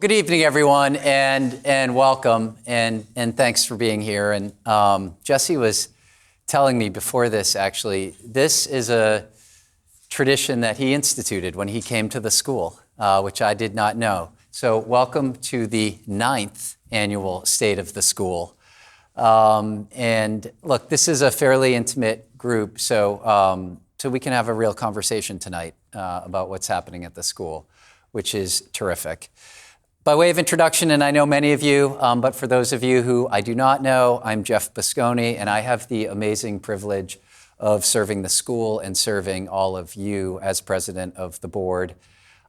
Good evening, everyone, and welcome, and thanks for being here. And Jesse was telling me before this, actually, this is a tradition that he instituted when he came to the school, which I did not know. So welcome to the 9th annual State of the School. And look, this is a fairly intimate group, so we can have a real conversation tonight about what's happening at the school, which is terrific. By way of introduction, and I know many of you, but for those of you who I do not know, I'm Jeff Bosconi, and I have the amazing privilege of serving the school and serving all of you as president of the board.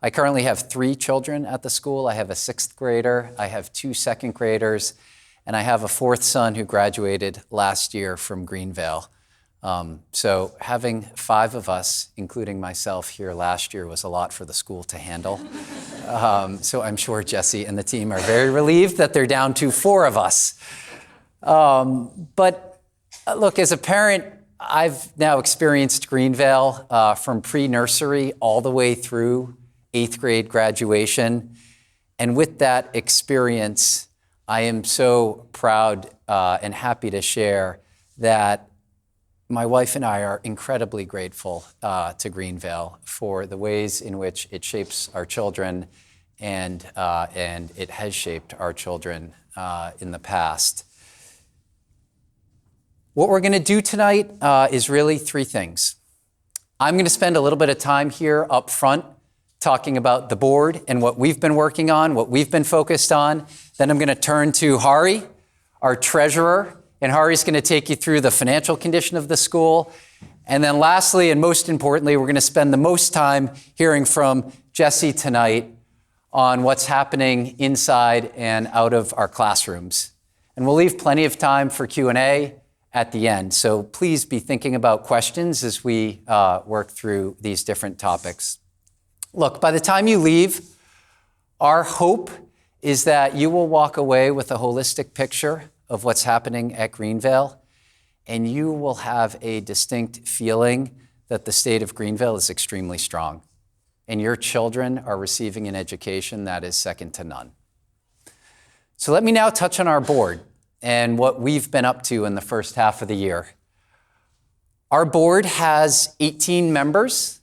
I currently have 3 children at the school. I have a 6th grader, I have 2 2nd graders, and I have a 4th son who graduated last year from Greenvale. So having 5 of us, including myself here last year, was a lot for the school to handle. So I'm sure Jesse and the team are very relieved that they're down to 4 of us. But look, as a parent, I've now experienced Greenvale from pre-nursery all the way through 8th grade graduation. And with that experience, I am so proud and happy to share that my wife and I are incredibly grateful to Greenvale for the ways in which it shapes our children and it has shaped our children in the past. What we're going to do tonight is really 3 things. I'm going to spend a little bit of time here up front talking about the board and what we've been working on, what we've been focused on. Then I'm going to turn to Hari, our treasurer, and Hari's going to take you through the financial condition of the school. And then lastly, and most importantly, we're going to spend the most time hearing from Jesse tonight on what's happening inside and out of our classrooms. And we'll leave plenty of time for Q&A at the end. So please be thinking about questions as we work through these different topics. Look, by the time you leave, our hope is that you will walk away with a holistic picture of what's happening at Greenvale, and you will have a distinct feeling that the state of Greenvale is extremely strong, and your children are receiving an education that is second to none. So let me now touch on our board and what we've been up to in the first half of the year. Our board has 18 members.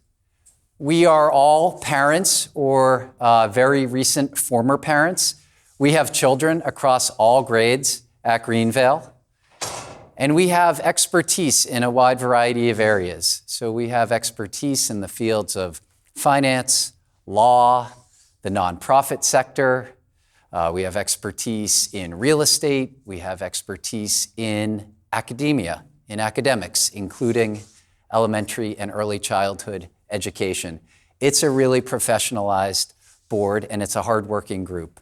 We are all parents or very recent former parents. We have children across all grades at Greenvale, and we have expertise in a wide variety of areas. So we have expertise in the fields of finance, law, the nonprofit sector. We have expertise in real estate. We have expertise in academia, in academics, including elementary and early childhood education. It's a really professionalized board, and it's a hardworking group.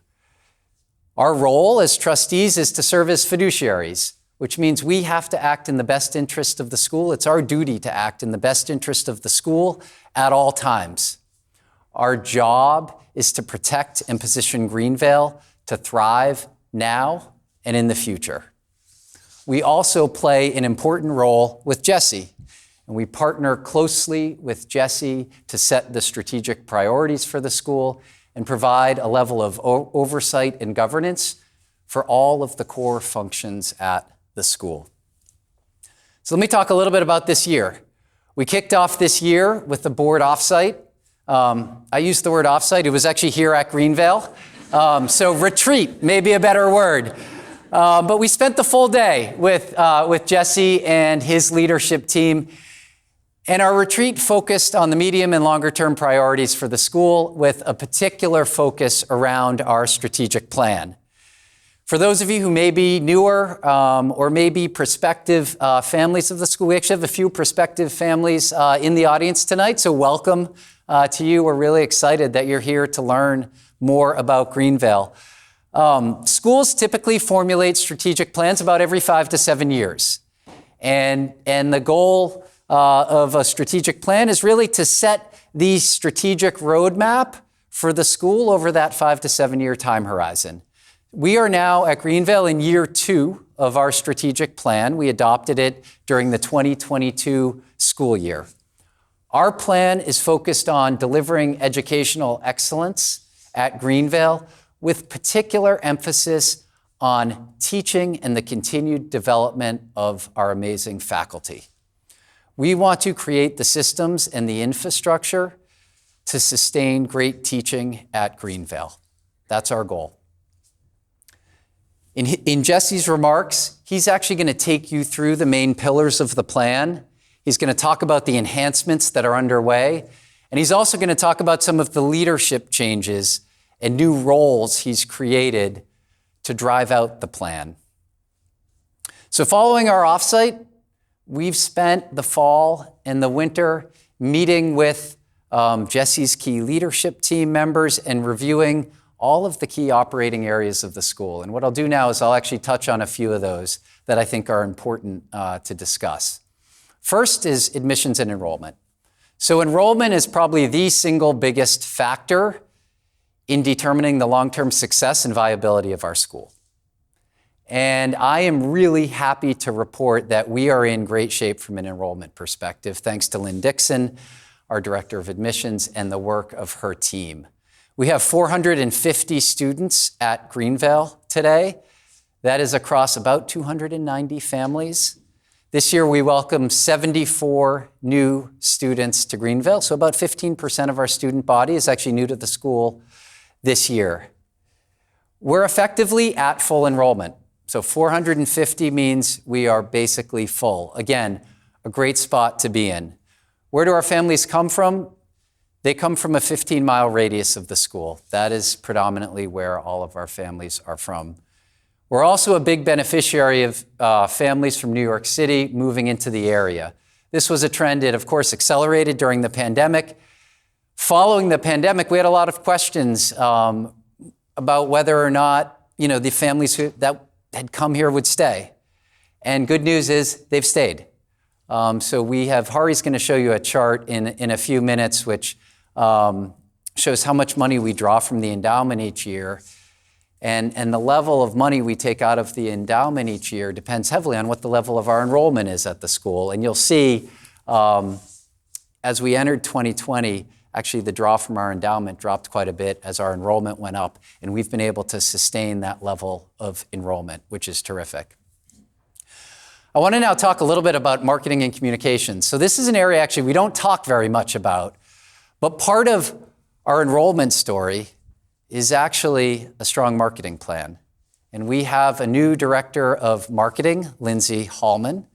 Our role as trustees is to serve as fiduciaries, which means we have to act in the best interest of the school. It's our duty to act in the best interest of the school at all times. Our job is to protect and position Greenvale to thrive now and in the future. We also play an important role with Jesse, and we partner closely with Jesse to set the strategic priorities for the school and provide a level of oversight and governance for all of the core functions at the school. So let me talk a little bit about this year. We kicked off this year with the board offsite. I used the word offsite. It was actually here at Greenvale. So retreat may be a better word. But we spent the full day with Jesse and his leadership team. And our retreat focused on the medium and longer term priorities for the school with a particular focus around our strategic plan. For those of you who may be newer or maybe prospective families of the school, we actually have a few prospective families in the audience tonight, so welcome to you. We're really excited that you're here to learn more about Greenvale. Schools typically formulate strategic plans about every 5 to 7 years. And the goal of a strategic plan is really to set the strategic roadmap for the school over that 5 to 7 year time horizon. We are now at Greenvale in year 2 of our strategic plan. We adopted it during the 2022 school year. Our plan is focused on delivering educational excellence at Greenvale with particular emphasis on teaching and the continued development of our amazing faculty. We want to create the systems and the infrastructure to sustain great teaching at Greenvale. That's our goal. In Jesse's remarks, he's actually going to take you through the main pillars of the plan. He's going to talk about the enhancements that are underway, and he's also going to talk about some of the leadership changes and new roles he's created to drive out the plan. So following our offsite, we've spent the fall and the winter meeting with Jesse's key leadership team members and reviewing all of the key operating areas of the school. And what I'll do now is I'll actually touch on a few of those that I think are important to discuss. First is admissions and enrollment. So enrollment is probably the single biggest factor in determining the long-term success and viability of our school. And I am really happy to report that we are in great shape from an enrollment perspective, thanks to Lynn Dixon, our Director of Admissions, and the work of her team. We have 450 students at Greenvale today. That is across about 290 families. This year we welcomed 74 new students to Greenvale, so about 15% of our student body is actually new to the school this year. We're effectively at full enrollment. So 450 means we are basically full. Again, a great spot to be in. Where do our families come from? They come from a 15-mile radius of the school. That is predominantly where all of our families are from. We're also a big beneficiary of families from New York City moving into the area. This was a trend that, of course, accelerated during the pandemic. Following the pandemic, we had a lot of questions about whether or not, the families that had come here would stay. And good news is they've stayed. So Hari's going to show you a chart in a few minutes, which shows how much money we draw from the endowment each year. And the level of money we take out of the endowment each year depends heavily on what the level of our enrollment is at the school. And you'll see, as we entered 2020, actually the draw from our endowment dropped quite a bit as our enrollment went up, and we've been able to sustain that level of enrollment, which is terrific. I want to now talk a little bit about marketing and communications. So this is an area actually we don't talk very much about, but part of our enrollment story is actually a strong marketing plan. And we have a new director of marketing, Lindsay Hallman,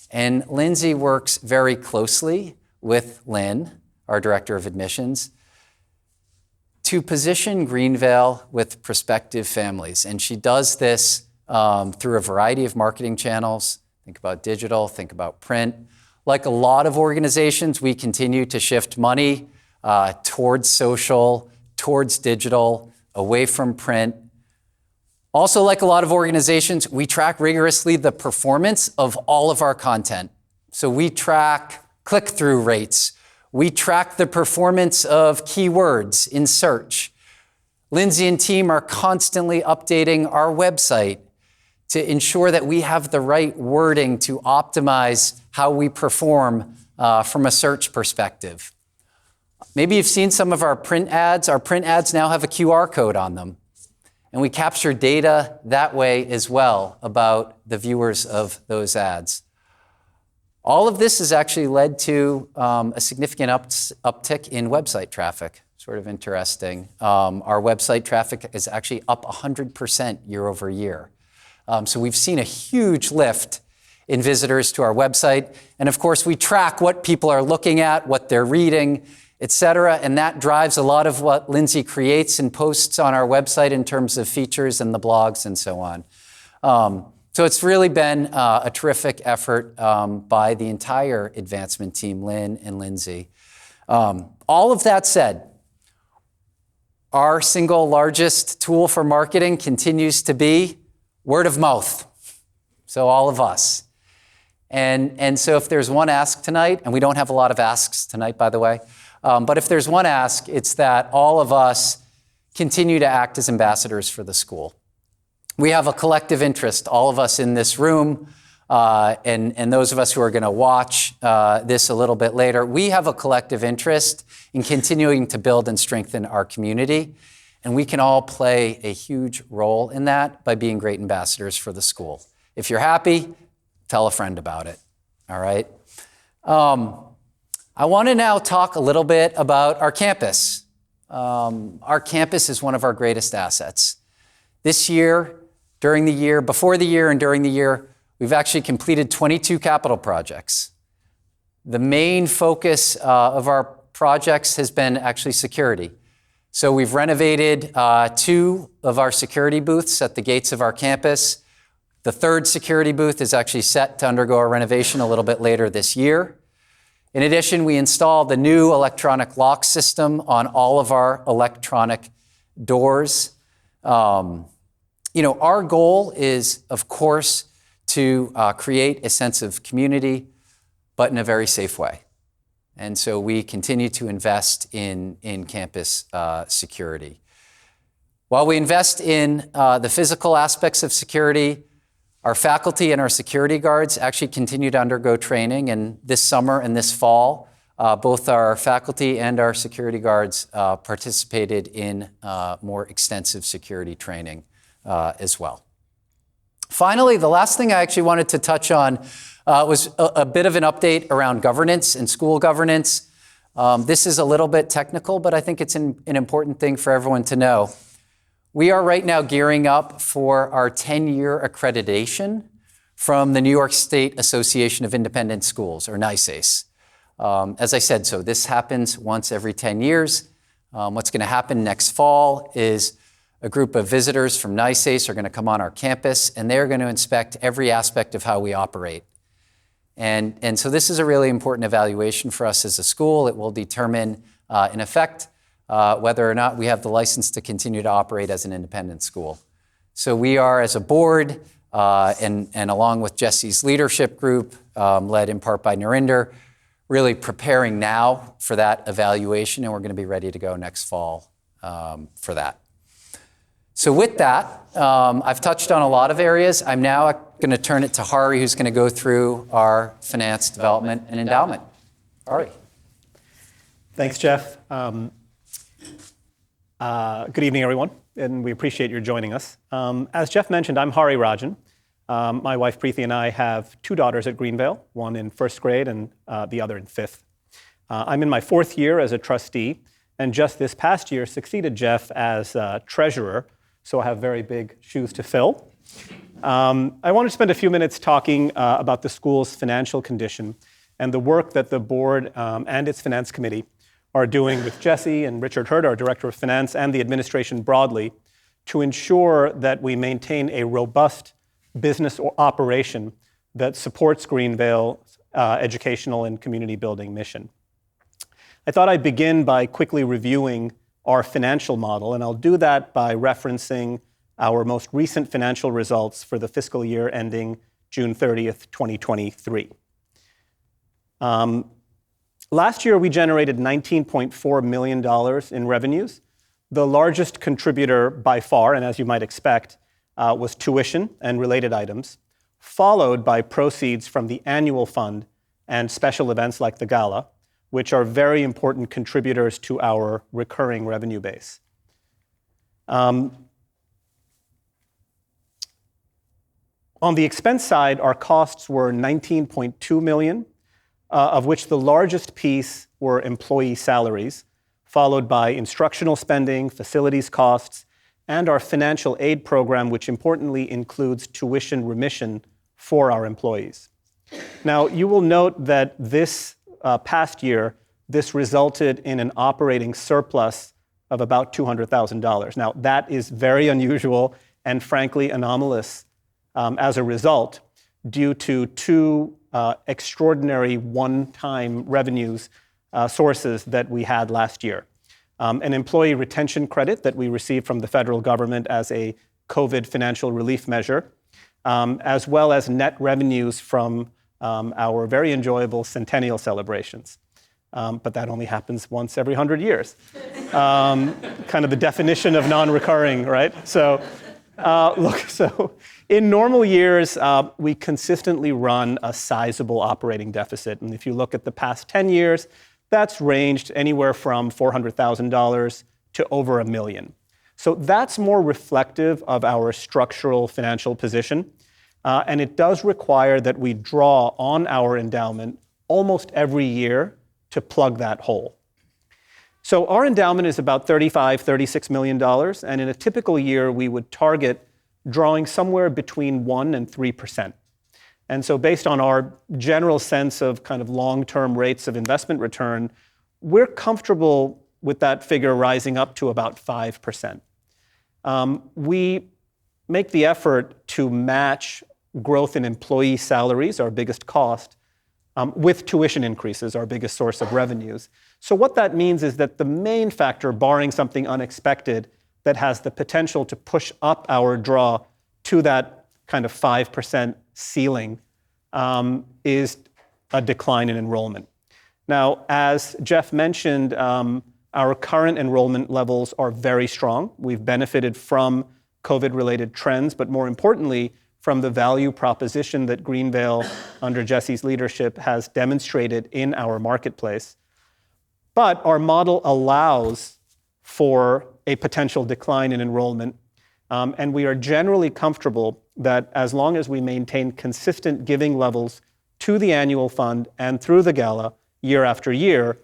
and Lindsay works very closely with Lynn, our director of admissions, to position Greenvale with prospective families. And she does this through a variety of marketing channels. Think about digital, think about print. Like a lot of organizations, we continue to shift money towards social, towards digital, away from print. Also, like a lot of organizations, we track rigorously the performance of all of our content. So we track click-through rates. We track the performance of keywords in search. Lindsay and team are constantly updating our website to ensure that we have the right wording to optimize how we perform from a search perspective. Maybe you've seen some of our print ads. Our print ads now have a QR code on them. And we capture data that way as well about the viewers of those ads. All of this has actually led to a significant uptick in website traffic. Sort of interesting. Our website traffic is actually up 100% year over year. So we've seen a huge lift in visitors to our website. And of course, we track what people are looking at, what they're reading, et cetera. And that drives a lot of what Lindsay creates and posts on our website in terms of features and the blogs and so on. So it's really been a terrific effort by the entire advancement team, Lynn and Lindsay. All of that said, our single largest tool for marketing continues to be word of mouth. So all of us. And so if there's one ask tonight, and we don't have a lot of asks tonight, by the way, but if there's one ask, it's that all of us continue to act as ambassadors for the school. We have a collective interest, all of us in this room, and those of us who are going to watch this a little bit later, we have a collective interest in continuing to build and strengthen our community. And we can all play a huge role in that by being great ambassadors for the school. If you're happy, tell a friend about it, all right? I want to now talk a little bit about our campus. Our campus is one of our greatest assets. This year, during the year, before the year and during the year, we've actually completed 22 capital projects. The main focus of our projects has been actually security. So we've renovated 2 of our security booths at the gates of our campus. The 3rd security booth is actually set to undergo a renovation a little bit later this year. In addition, we installed the new electronic lock system on all of our electronic doors. Our goal is, of course, to create a sense of community, but in a very safe way. And so we continue to invest in campus security. While we invest in the physical aspects of security, our faculty and our security guards actually continue to undergo training. And this summer and this fall, both our faculty and our security guards participated in more extensive security training as well. Finally, the last thing I actually wanted to touch on was a bit of an update around governance and school governance. This is a little bit technical, but I think it's an important thing for everyone to know. We are right now gearing up for our 10-year accreditation from the New York State Association of Independent Schools, or NYSACE. As I said, so this happens once every 10 years. What's going to happen next fall is a group of visitors from NYSACE are going to come on our campus, and they're going to inspect every aspect of how we operate. And so this is a really important evaluation for us as a school. It will determine, in effect, whether or not we have the license to continue to operate as an independent school. So we are, as a board, and along with Jesse's leadership group, led in part by Narinder, really preparing now for that evaluation, and we're going to be ready to go next fall for that. So with that, I've touched on a lot of areas. I'm now going to turn it to Hari, who's going to go through our finance, development, and endowment. Hari. Thanks, Jeff. Good evening, everyone, and we appreciate your joining us. As Jeff mentioned, I'm Hari Rajan. My wife, Preeti, and I have 2 daughters at Greenvale, one in 1st grade and the other in 5th. I'm in my 4th year as a trustee, and just this past year succeeded Jeff as treasurer, so I have very big shoes to fill. I want to spend a few minutes talking about the school's financial condition and the work that the board and its finance committee are doing with Jesse and Richard Hurd, our Director of Finance, and the administration broadly, to ensure that we maintain a robust business operation that supports Greenvale's educational and community building mission. I thought I'd begin by quickly reviewing our financial model, and I'll do that by referencing our most recent financial results for the fiscal year ending June 30th, 2023. Last year, we generated $19.4 million in revenues. The largest contributor by far, and as you might expect, was tuition and related items, followed by proceeds from the annual fund and special events like the gala, which are very important contributors to our recurring revenue base. On the expense side, our costs were $19.2 million, of which the largest piece were employee salaries, followed by instructional spending, facilities costs, and our financial aid program, which importantly includes tuition remission for our employees. Now, you will note that this past year, this resulted in an operating surplus of about $200,000. Now, that is very unusual and frankly anomalous as a result due to 2 extraordinary one-time revenues sources that we had last year. An employee retention credit that we received from the federal government as a COVID financial relief measure, as well as net revenues from our very enjoyable centennial celebrations. But that only happens once every 100 years. Kind of the definition of non-recurring, right? So in normal years, we consistently run a sizable operating deficit. And if you look at the past 10 years, that's ranged anywhere from $400,000 to over $1 million. So that's more reflective of our structural financial position. And it does require that we draw on our endowment almost every year to plug that hole. So our endowment is about $36 million. And in a typical year, we would target drawing somewhere between 1% and 3%. And so based on our general sense of kind of long-term rates of investment return, we're comfortable with that figure rising up to about 5%. We make the effort to match growth in employee salaries, our biggest cost, with tuition increases, our biggest source of revenues. So what that means is that the main factor, barring something unexpected, that has the potential to push up our draw to that kind of 5% ceiling is a decline in enrollment. Now, as Jeff mentioned, our current enrollment levels are very strong. We've benefited from COVID-related trends, but more importantly, from the value proposition that Greenvale, under Jesse's leadership, has demonstrated in our marketplace. But our model allows for a potential decline in enrollment, and we are generally comfortable that as long as we maintain consistent giving levels to the annual fund and through the gala year after year,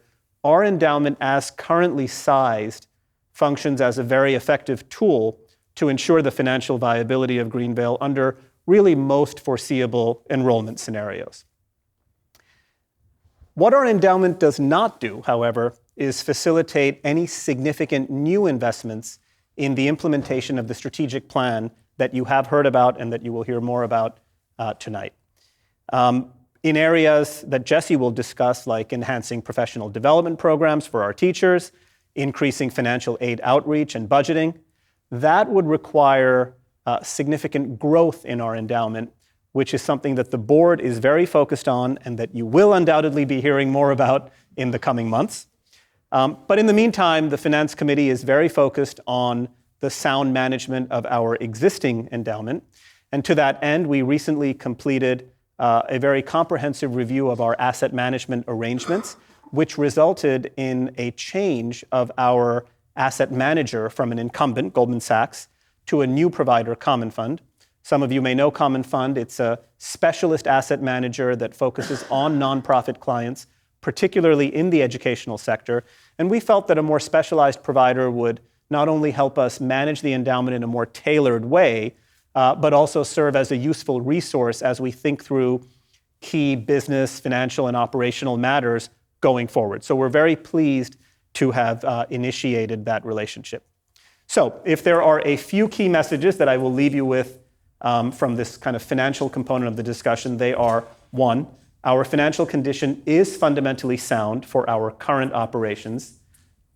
our endowment as currently sized functions as a very effective tool to ensure the financial viability of Greenvale under really most foreseeable enrollment scenarios. What our endowment does not do, however, is facilitate any significant new investments in the implementation of the strategic plan that you have heard about and that you will hear more about tonight. In areas that Jesse will discuss, like enhancing professional development programs for our teachers, increasing financial aid outreach and budgeting, that would require significant growth in our endowment, which is something that the board is very focused on and that you will undoubtedly be hearing more about in the coming months. But in the meantime, the Finance Committee is very focused on the sound management of our existing endowment. And to that end, we recently completed a very comprehensive review of our asset management arrangements, which resulted in a change of our asset manager from an incumbent, Goldman Sachs, to a new provider, Common Fund. Some of you may know Common Fund. It's a specialist asset manager that focuses on nonprofit clients, particularly in the educational sector. And we felt that a more specialized provider would not only help us manage the endowment in a more tailored way, but also serve as a useful resource as we think through key business, financial, and operational matters going forward. So we're very pleased to have initiated that relationship. So if there are a few key messages that I will leave you with from this kind of financial component of the discussion, they are: one, our financial condition is fundamentally sound for our current operations.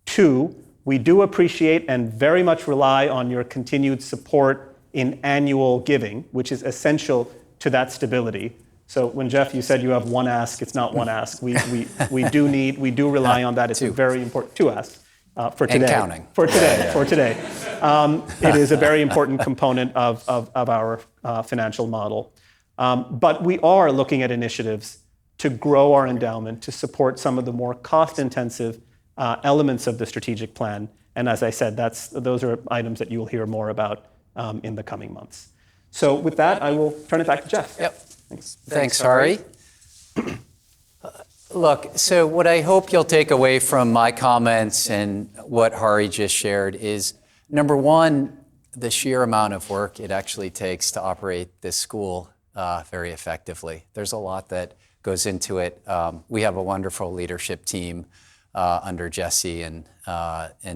Two, we do appreciate and very much rely on your continued support in annual giving, which is essential to that stability. So when Jeff, you said you have one ask, it's not one ask. We do rely on that. It's a very important, two asks for today. And counting. For today. It is a very important component of our financial model. But we are looking at initiatives to grow our endowment, to support some of the more cost-intensive elements of the strategic plan. And as I said, those are items that you will hear more about in the coming months. So with that, I will turn it back to Jeff. Yep. Thanks, Hari. Look, so what I hope you'll take away from my comments and what Hari just shared is, number one, the sheer amount of work it actually takes to operate this school very effectively. There's a lot that goes into it. We have a wonderful leadership team under Jesse and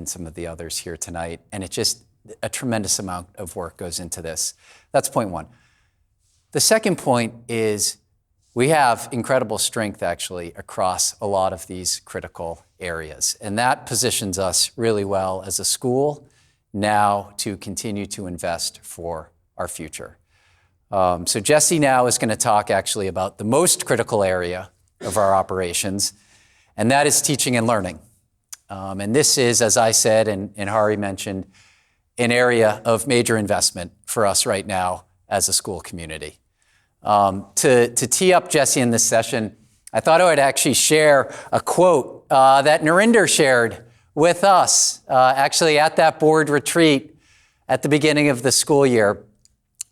some of the others here tonight, and it just a tremendous amount of work goes into this. That's point one. The second point is we have incredible strength actually across a lot of these critical areas, and that positions us really well as a school now to continue to invest for our future. So Jesse now is going to talk actually about the most critical area of our operations, and that is teaching and learning. And this is, as I said and Hari mentioned, an area of major investment for us right now as a school community. To tee up Jesse in this session, I thought I would actually share a quote that Narinder shared with us actually at that board retreat at the beginning of the school year.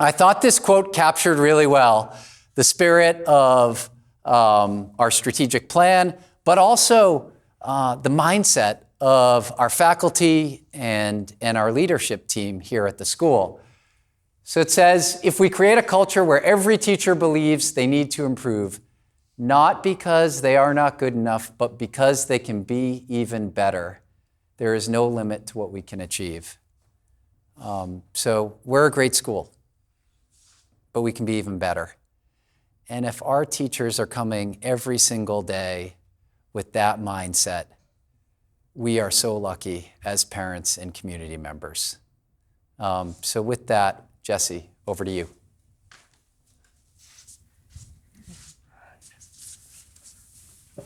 I thought this quote captured really well the spirit of our strategic plan, but also the mindset of our faculty and our leadership team here at the school. So it says, if we create a culture where every teacher believes they need to improve, not because they are not good enough, but because they can be even better, there is no limit to what we can achieve. So we're a great school, but we can be even better. And if our teachers are coming every single day with that mindset, we are so lucky as parents and community members. So with that, Jesse, over to you.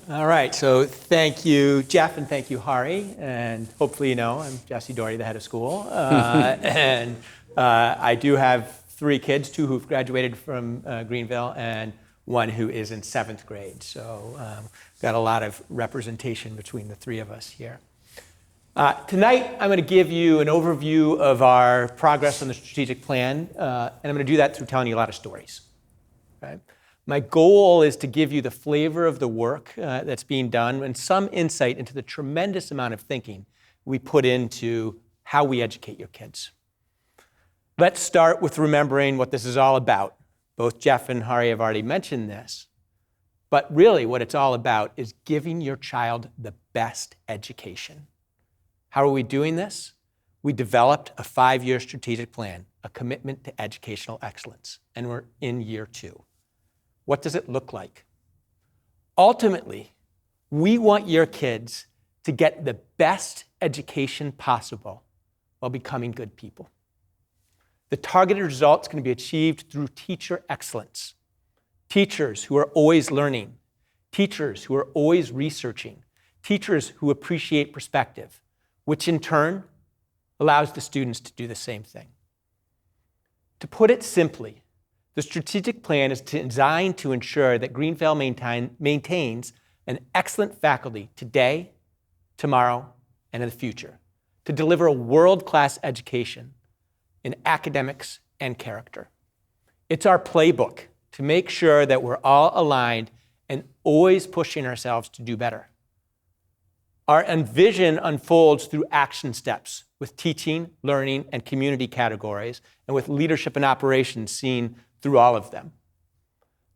All right, so thank you, Jeff, and thank you, Hari. And hopefully you know I'm Jesse Doherty, the head of school. And I do have 3 kids, 2 who've graduated from Greenville and 1 who is in 7th grade. So got a lot of representation between the 3 of us here. Tonight, I'm going to give you an overview of our progress on the strategic plan, and I'm going to do that through telling you a lot of stories. Okay? My goal is to give you the flavor of the work that's being done and some insight into the tremendous amount of thinking we put into how we educate your kids. Let's start with remembering what this is all about. Both Jeff and Hari have already mentioned this, but really what it's all about is giving your child the best education. How are we doing this? We developed a 5-year strategic plan, a commitment to educational excellence, and we're in year 2. What does it look like? Ultimately, we want your kids to get the best education possible while becoming good people. The targeted results can be achieved through teacher excellence. Teachers who are always learning, teachers who are always researching, teachers who appreciate perspective, which in turn allows the students to do the same thing. To put it simply, the strategic plan is designed to ensure that Greenville maintains an excellent faculty today, tomorrow, and in the future, to deliver a world-class education in academics and character. It's our playbook to make sure that we're all aligned and always pushing ourselves to do better. Our vision unfolds through action steps with teaching, learning, and community categories, and with leadership and operations seen through all of them.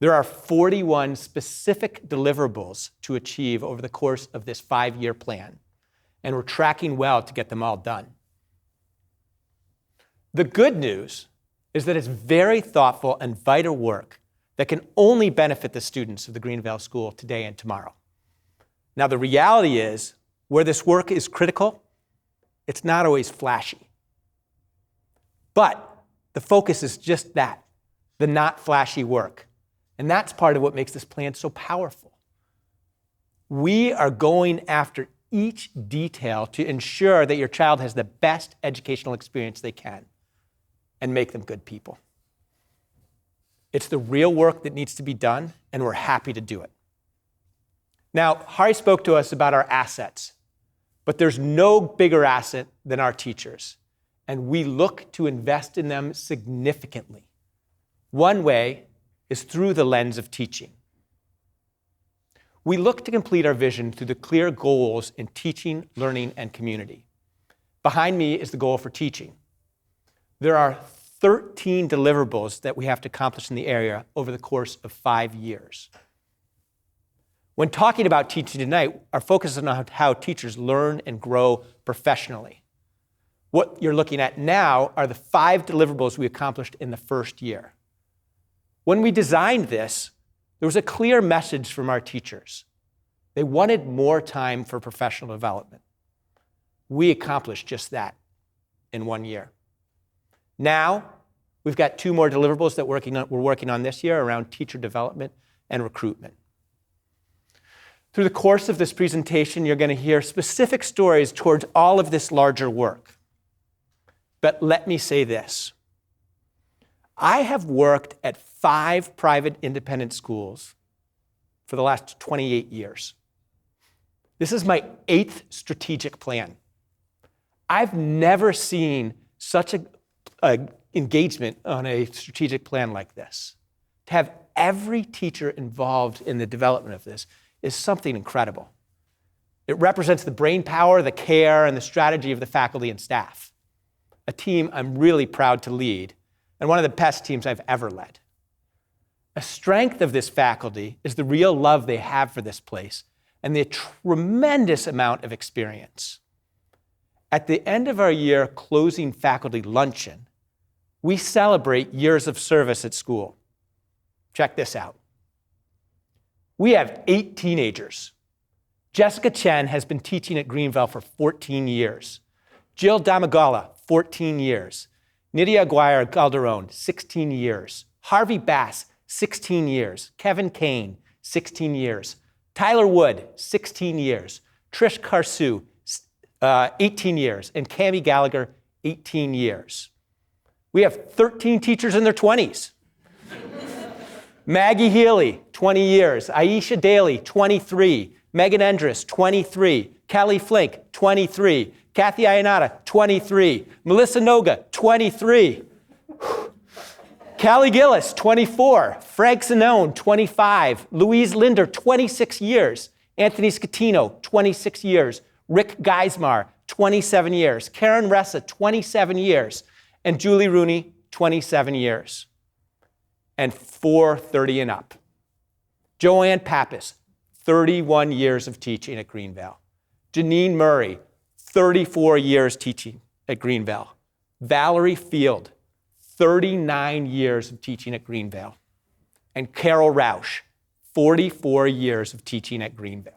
There are 41 specific deliverables to achieve over the course of this 5-year plan, and we're tracking well to get them all done. The good news is that it's very thoughtful and vital work that can only benefit the students of the Greenville School today and tomorrow. Now, the reality is, where this work is critical, it's not always flashy. But the focus is just that, the not flashy work. And that's part of what makes this plan so powerful. We are going after each detail to ensure that your child has the best educational experience they can and make them good people. It's the real work that needs to be done, and we're happy to do it. Now, Hari spoke to us about our assets, but there's no bigger asset than our teachers, and we look to invest in them significantly. One way is through the lens of teaching. We look to complete our vision through the clear goals in teaching, learning, and community. Behind me is the goal for teaching. There are 13 deliverables that we have to accomplish in the area over the course of 5 years. When talking about teaching tonight, our focus is on how teachers learn and grow professionally. What you're looking at now are the 5 deliverables we accomplished in the first year. When we designed this, there was a clear message from our teachers. They wanted more time for professional development. We accomplished just that in 1 year. Now, we've got 2 more deliverables that we're working on this year around teacher development and recruitment. Through the course of this presentation, you're going to hear specific stories towards all of this larger work. But let me say this. I have worked at 5 private independent schools for the last 28 years. This is my 8th strategic plan. I've never seen such a engagement on a strategic plan like this. To have every teacher involved in the development of this is something incredible. It represents the brain power, the care, and the strategy of the faculty and staff. A team I'm really proud to lead, and one of the best teams I've ever led. A strength of this faculty is the real love they have for this place and the tremendous amount of experience. At the end of our year closing faculty luncheon, we celebrate years of service at school. Check this out. We have 8 teenagers. Jessica Chen has been teaching at Greenville for 14 years. Jill Damagala, 14 years. Nydia Aguirre Calderon, 16 years. Harvey Bass, 16 years. Kevin Kane, 16 years. Tyler Wood, 16 years. Trish Karsu, 18 years. And Cammie Gallagher, 18 years. We have 13 teachers in their 20s. Maggie Healy, 20 years. Aisha Daly, 23. Megan Endress, 23. Kelly Flink, 23. Kathy Ayanada, 23. Melissa Noga, 23. Callie Gillis, 24. Frank Zanone, 25. Louise Linder, 26 years. Anthony Scatino, 26 years. Rick Geismar, 27 years. Karen Ressa, 27 years. And Julie Rooney, 27 years. And 430 and up. Joanne Pappas, 31 years of teaching at Greenville. Janine Murray, 34 years teaching at Greenville. Valerie Field, 39 years of teaching at Greenville. And Carol Rausch, 44 years of teaching at Greenville.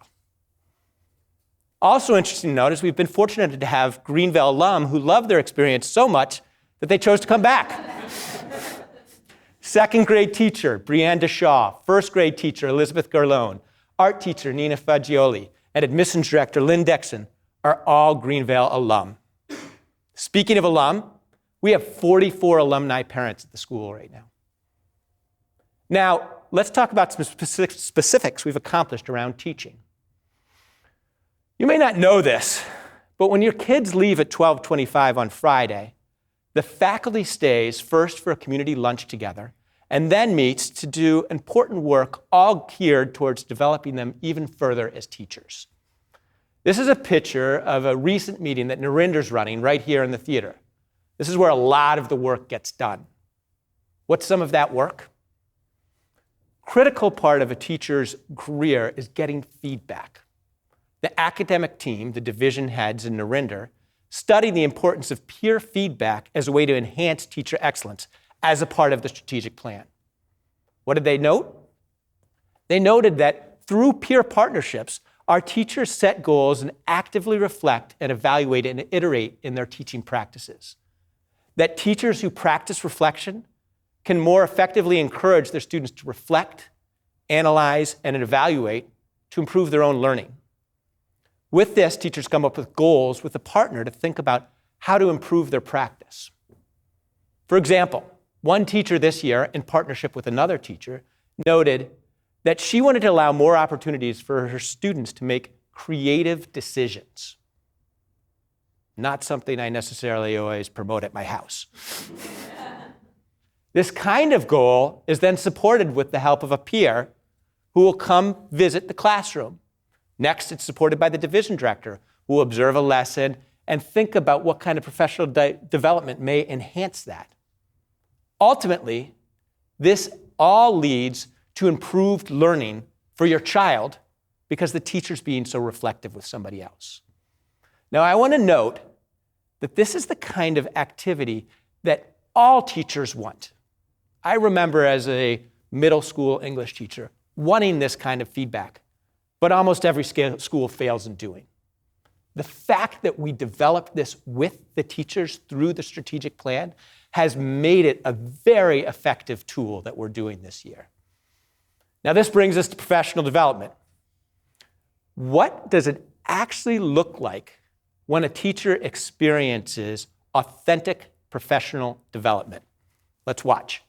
Also interesting to note is we've been fortunate to have Greenville alum who loved their experience so much that they chose to come back. Second grade teacher, Brianne DeShaw. First grade teacher, Elizabeth Garlone. Art teacher, Nina Fagioli. And admissions director, Lynn Dixon, are all Greenville alum. Speaking of alum, we have 44 alumni parents at the school right now. Now, let's talk about some specifics we've accomplished around teaching. You may not know this, but when your kids leave at 12:25 on Friday, the faculty stays first for a community lunch together and then meets to do important work all geared towards developing them even further as teachers. This is a picture of a recent meeting that Narinder's running right here in the theater. This is where a lot of the work gets done. What's some of that work? Critical part of a teacher's career is getting feedback. The academic team, the division heads in Narinder, study the importance of peer feedback as a way to enhance teacher excellence as a part of the strategic plan. What did they note? They noted that through peer partnerships, our teachers set goals and actively reflect and evaluate and iterate in their teaching practices. That teachers who practice reflection can more effectively encourage their students to reflect, analyze, and evaluate to improve their own learning. With this, teachers come up with goals with a partner to think about how to improve their practice. For example, one teacher this year, in partnership with another teacher, noted that she wanted to allow more opportunities for her students to make creative decisions. Not something I necessarily always promote at my house. This kind of goal is then supported with the help of a peer who will come visit the classroom. Next, it's supported by the division director who will observe a lesson and think about what kind of professional development may enhance that. Ultimately, this all leads to improved learning for your child because the teacher's being so reflective with somebody else. Now, I want to note that this is the kind of activity that all teachers want. I remember as a middle school English teacher wanting this kind of feedback, but almost every school fails in doing. The fact that we developed this with the teachers through the strategic plan has made it a very effective tool that we're doing this year. Now, this brings us to professional development. What does it actually look like when a teacher experiences authentic professional development? Let's watch.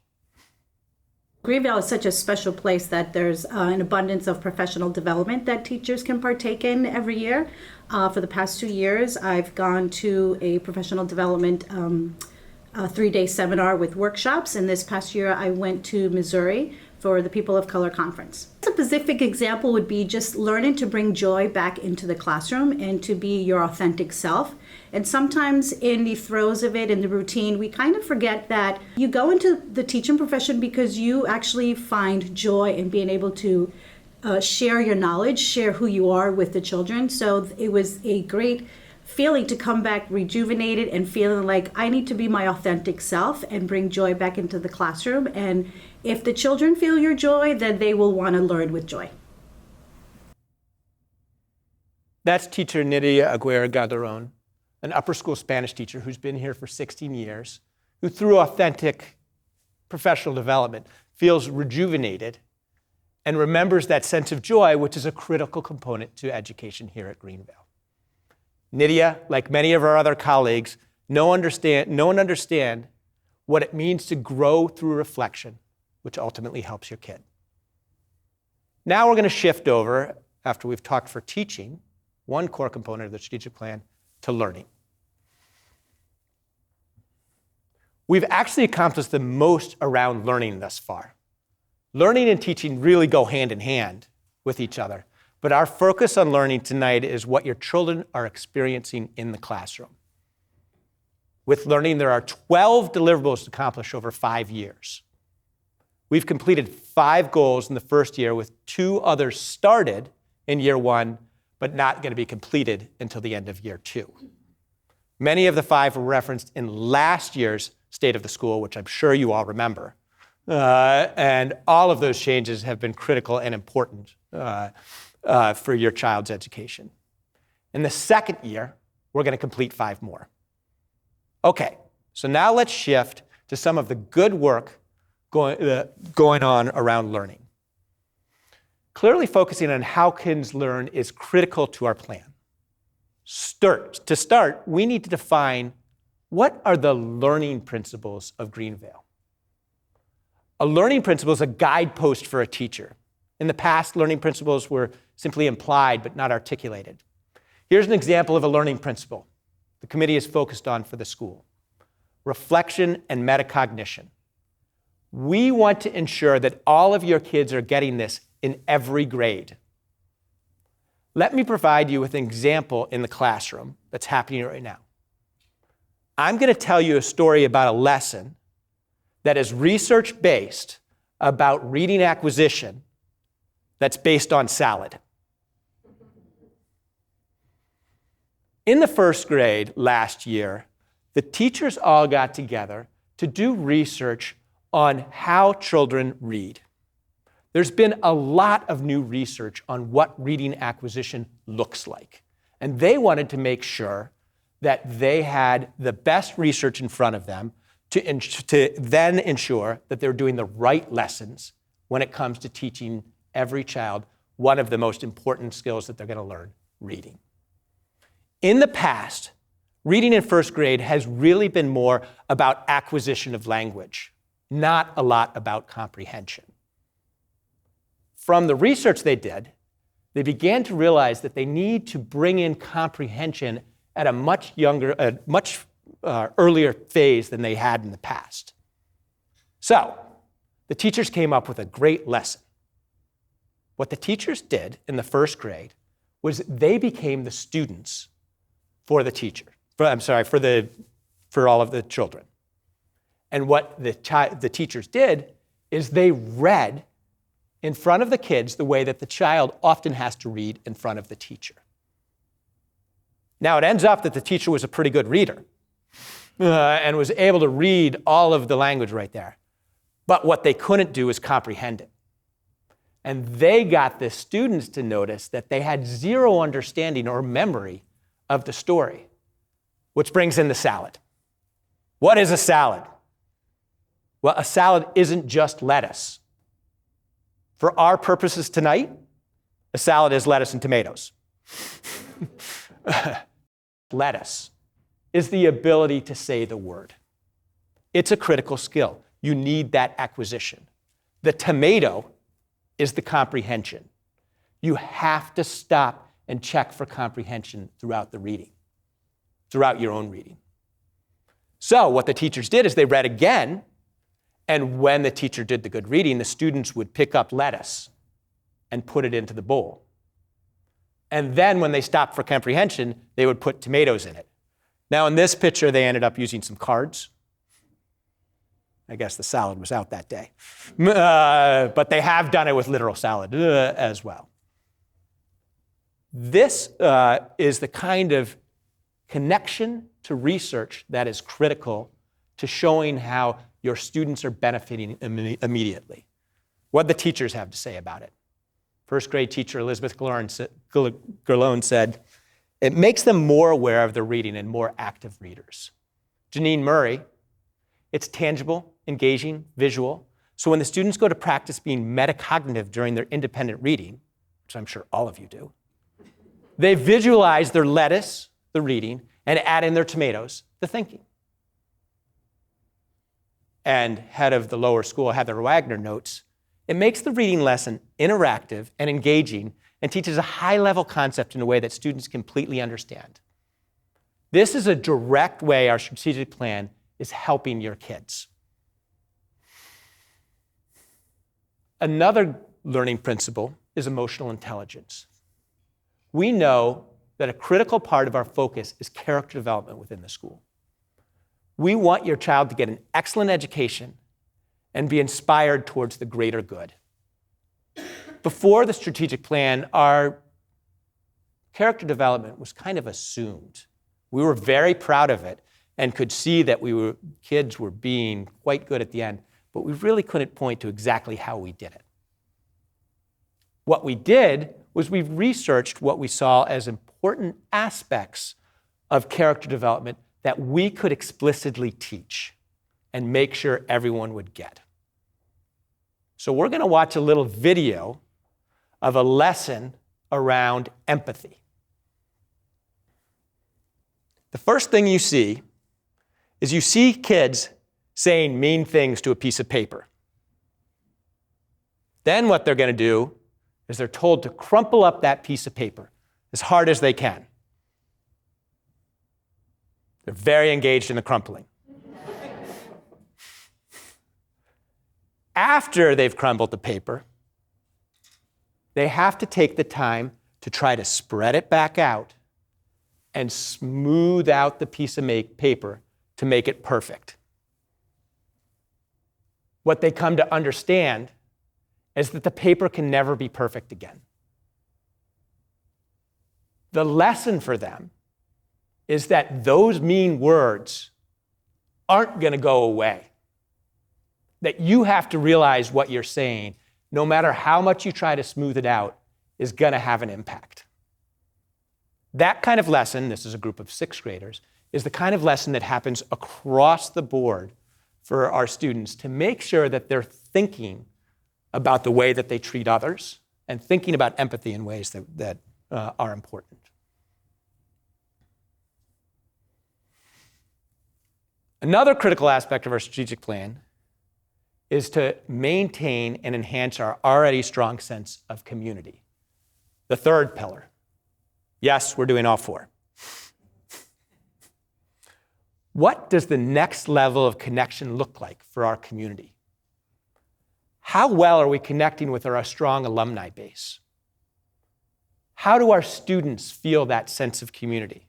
Greenville is such a special place that there's an abundance of professional development that teachers can partake in every year. For the past 2 years, I've gone to a professional development a 3-day seminar with workshops. And this past year, I went to Missouri for the People of Color Conference. A specific example would be just learning to bring joy back into the classroom and to be your authentic self. And sometimes in the throes of it, in the routine, we kind of forget that you go into the teaching profession because you actually find joy in being able to share your knowledge, share who you are with the children. So it was a great feeling to come back rejuvenated and feeling like I need to be my authentic self and bring joy back into the classroom. And if the children feel your joy, then they will want to learn with joy. That's teacher Nidia Aguirre-Gallaron, an upper school Spanish teacher who's been here for 16 years, who through authentic professional development feels rejuvenated and remembers that sense of joy, which is a critical component to education here at Greenvale. Nidia, like many of our other colleagues, know and understand what it means to grow through reflection, which ultimately helps your kid. Now we're going to shift over, after we've talked for teaching, one core component of the strategic plan, to learning. We've actually accomplished the most around learning thus far. Learning and teaching really go hand in hand with each other, but our focus on learning tonight is what your children are experiencing in the classroom. With learning, there are 12 deliverables to accomplish over 5 years. We've completed 5 goals in the first year, with 2 others started in year 1, but not going to be completed until the end of year 2. Many of the 5 were referenced in last year's State of the School, which I'm sure you all remember. And all of those changes have been critical and important for your child's education. In the second year, we're going to complete 5 more. Okay, so now let's shift to some of the good work going on around learning. Clearly focusing on how kids learn is critical to our plan. To start, we need to define what are the learning principles of Greenvale. A learning principle is a guidepost for a teacher. In the past, learning principles were simply implied but not articulated. Here's an example of a learning principle the committee is focused on for the school: reflection and metacognition. We want to ensure that all of your kids are getting this in every grade. Let me provide you with an example in the classroom that's happening right now. I'm going to tell you a story about a lesson that is research-based about reading acquisition that's based on salad. In the first grade last year, the teachers all got together to do research on how children read. There's been a lot of new research on what reading acquisition looks like, and they wanted to make sure that they had the best research in front of them to then ensure that they're doing the right lessons when it comes to teaching every child one of the most important skills that they're going to learn, reading. In the past, reading in first grade has really been more about acquisition of language, not a lot about comprehension. From the research they did, they began to realize that they need to bring in comprehension at a much earlier phase than they had in the past. So, the teachers came up with a great lesson. What the teachers did in the first grade was they became the students for the teacher. For all of the children. And what the teachers did is they read in front of the kids the way that the child often has to read in front of the teacher. Now, it ends up that the teacher was a pretty good reader and was able to read all of the language right there. But what they couldn't do is comprehend it. And they got the students to notice that they had zero understanding or memory of the story, which brings in the salad. What is a salad? Well, a salad isn't just lettuce. For our purposes tonight, a salad is lettuce and tomatoes. Lettuce is the ability to say the word. It's a critical skill. You need that acquisition. The tomato is the comprehension. You have to stop and check for comprehension throughout the reading, throughout your own reading. So what the teachers did is they read again, and when the teacher did the good reading, the students would pick up lettuce and put it into the bowl. And then when they stopped for comprehension, they would put tomatoes in it. Now in this picture, they ended up using some cards. I guess the salad was out that day. But they have done it with literal salad as well. This is the kind of connection to research that is critical to showing how your students are benefiting immediately. What the teachers have to say about it. First grade teacher Elizabeth Gerlone said, it makes them more aware of their reading and more active readers. Janine Murray, it's tangible, engaging, visual. So when the students go to practice being metacognitive during their independent reading, which I'm sure all of you do, they visualize their lettuce, the reading, and add in their tomatoes, the thinking. And head of the lower school, Heather Wagner, notes, it makes the reading lesson interactive and engaging and teaches a high-level concept in a way that students completely understand. This is a direct way our strategic plan is helping your kids. Another learning principle is emotional intelligence. We know that a critical part of our focus is character development within the school. We want your child to get an excellent education and be inspired towards the greater good. Before the strategic plan, our character development was kind of assumed. We were very proud of it and could see that kids were being quite good at the end, but we really couldn't point to exactly how we did it. What we did was we researched what we saw as important aspects of character development that we could explicitly teach and make sure everyone would get. So we're going to watch a little video of a lesson around empathy. The first thing you see is you see kids saying mean things to a piece of paper. Then what they're going to do is they're told to crumple up that piece of paper as hard as they can. They're very engaged in the crumpling. After they've crumbled the paper, they have to take the time to try to spread it back out and smooth out the piece of paper to make it perfect. What they come to understand is that the paper can never be perfect again. The lesson for them is that those mean words aren't going to go away. That you have to realize what you're saying, no matter how much you try to smooth it out, is going to have an impact. That kind of lesson, this is a group of sixth graders, is the kind of lesson that happens across the board for our students to make sure that they're thinking about the way that they treat others and thinking about empathy in ways that are important. Another critical aspect of our strategic plan is to maintain and enhance our already strong sense of community. The third pillar. Yes, we're doing all four. What does the next level of connection look like for our community? How well are we connecting with our strong alumni base? How do our students feel that sense of community?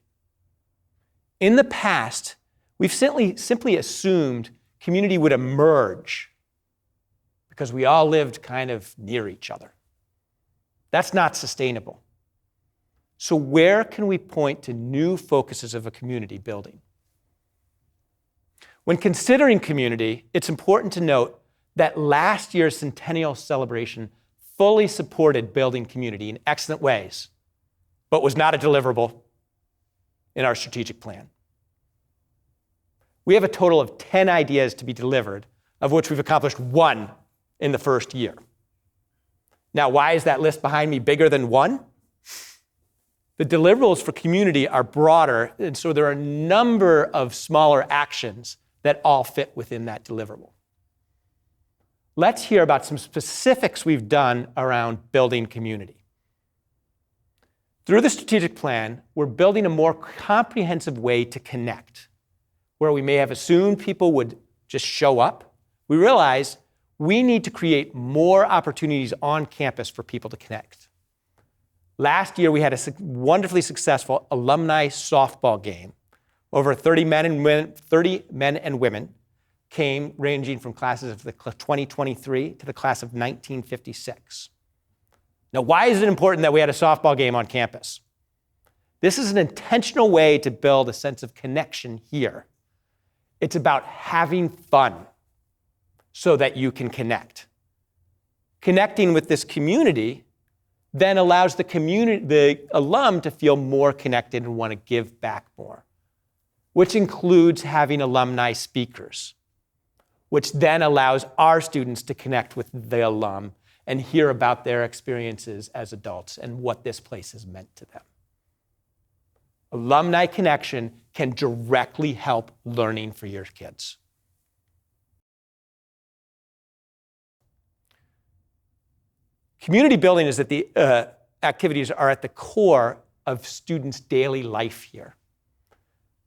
In the past, we've simply assumed community would emerge because we all lived kind of near each other. That's not sustainable. So where can we point to new focuses of a community building? When considering community, it's important to note that last year's centennial celebration fully supported building community in excellent ways, but was not a deliverable in our strategic plan. We have a total of 10 ideas to be delivered, of which we've accomplished 1 in the first year. Now, why is that list behind me bigger than 1? The deliverables for community are broader, and so there are a number of smaller actions that all fit within that deliverable. Let's hear about some specifics we've done around building community. Through the strategic plan, we're building a more comprehensive way to connect. where we may have assumed people would just show up, we realized we need to create more opportunities on campus for people to connect. Last year, we had a wonderfully successful alumni softball game. Over 30 men and women came, ranging from classes of the 2023 to the class of 1956. Now, why is it important that we had a softball game on campus? This is an intentional way to build a sense of connection here. It's about having fun so that you can connect. Connecting with this community then allows the alum to feel more connected and want to give back more, which includes having alumni speakers, which then allows our students to connect with the alum and hear about their experiences as adults and what this place has meant to them. Alumni connection can directly help learning for your kids. Community building is that the activities are at the core of students' daily life here.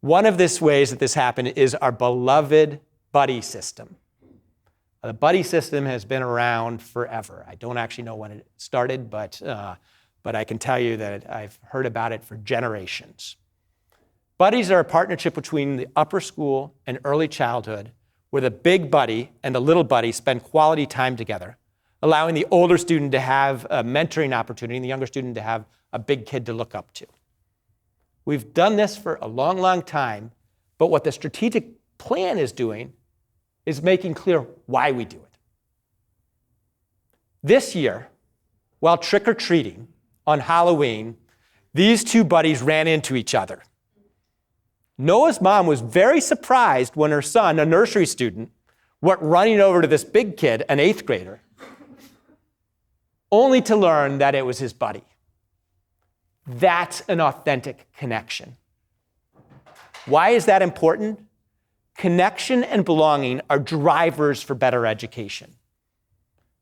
One of these ways that this happened is our beloved buddy system. The buddy system has been around forever. I don't actually know when it started, but I can tell you that I've heard about it for generations. Buddies are a partnership between the upper school and early childhood, where the big buddy and the little buddy spend quality time together, allowing the older student to have a mentoring opportunity and the younger student to have a big kid to look up to. We've done this for a long, long time, but what the strategic plan is doing is making clear why we do it. This year, while trick-or-treating on Halloween, these two buddies ran into each other. Noah's mom was very surprised when her son, a nursery student, went running over to this big kid, an 8th grader, only to learn that it was his buddy. That's an authentic connection. Why is that important? Connection and belonging are drivers for better education.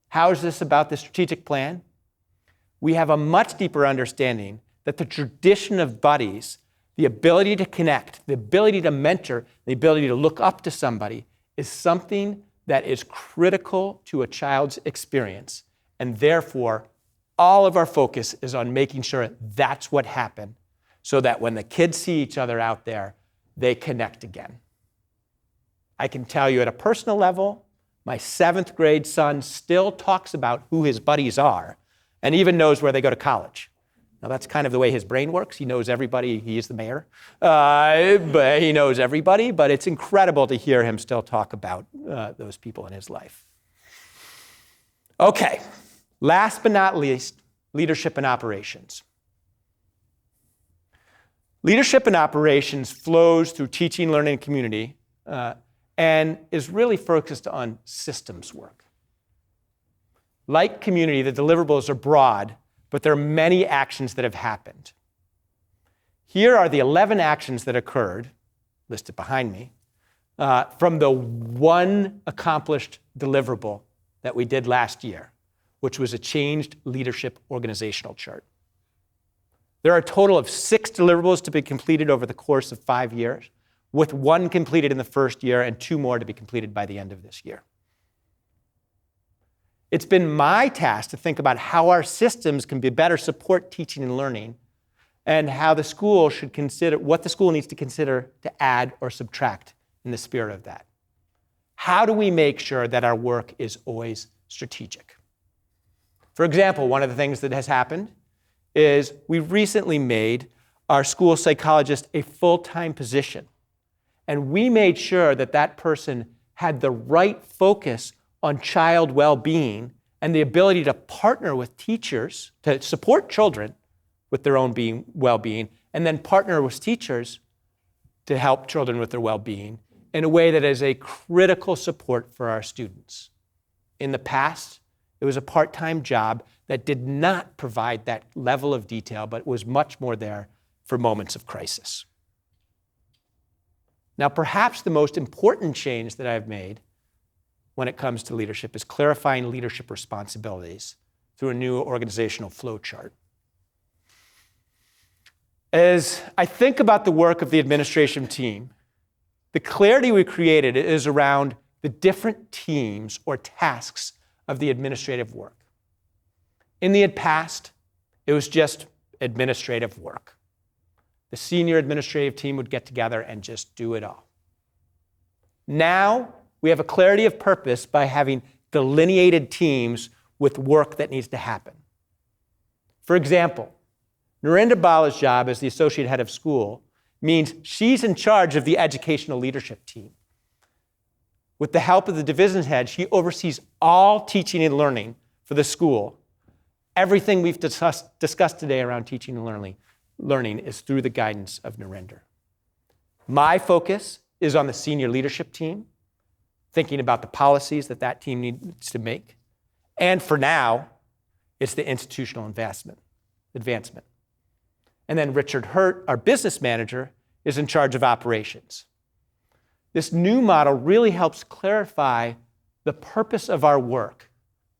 How is this about the strategic plan? We have a much deeper understanding that the tradition of buddies, the ability to connect, the ability to mentor, the ability to look up to somebody is something that is critical to a child's experience. And therefore, all of our focus is on making sure that's what happened so that when the kids see each other out there, they connect again. I can tell you at a personal level, my 7th grade son still talks about who his buddies are and even knows where they go to college. Now, that's kind of the way his brain works. He knows everybody. He is the mayor. But he knows everybody. But it's incredible to hear him still talk about those people in his life. Okay. Last but not least, leadership and operations. Leadership and operations flows through teaching, learning, and community and is really focused on systems work. Like community, the deliverables are broad, but there are many actions that have happened. Here are the 11 actions that occurred, listed behind me, from the one accomplished deliverable that we did last year, which was a changed leadership organizational chart. There are a total of 6 deliverables to be completed over the course of 5 years, with 1 completed in the first year and 2 more to be completed by the end of this year. It's been my task to think about how our systems can better support teaching and learning and how the school should consider, what the school needs to consider to add or subtract in the spirit of that. How do we make sure that our work is always strategic? For example, one of the things that has happened is we recently made our school psychologist a full-time position. And we made sure that that person had the right focus on child well-being and the ability to partner with teachers to support children with their own well-being, and then partner with teachers to help children with their well-being in a way that is a critical support for our students. In the past, it was a part-time job that did not provide that level of detail, but was much more there for moments of crisis. Now, perhaps the most important change that I've made when it comes to leadership is clarifying leadership responsibilities through a new organizational flow chart. As I think about the work of the administration team, The clarity we created is around the different teams or tasks of the administrative work. In the past, it was just administrative work. The senior administrative team would get together and just do it all. Now, we have a clarity of purpose by having delineated teams with work that needs to happen. For example, Narinder Bala's job as the associate head of school means she's in charge of the educational leadership team. With the help of the division head, she oversees all teaching and learning for the school. Everything we've discussed today around teaching and learning is through the guidance of Narinder. My focus is on the senior leadership team, thinking about the policies that team needs to make. And for now, it's the institutional advancement. And then Richard Hurt, our business manager, is in charge of operations. This new model really helps clarify the purpose of our work,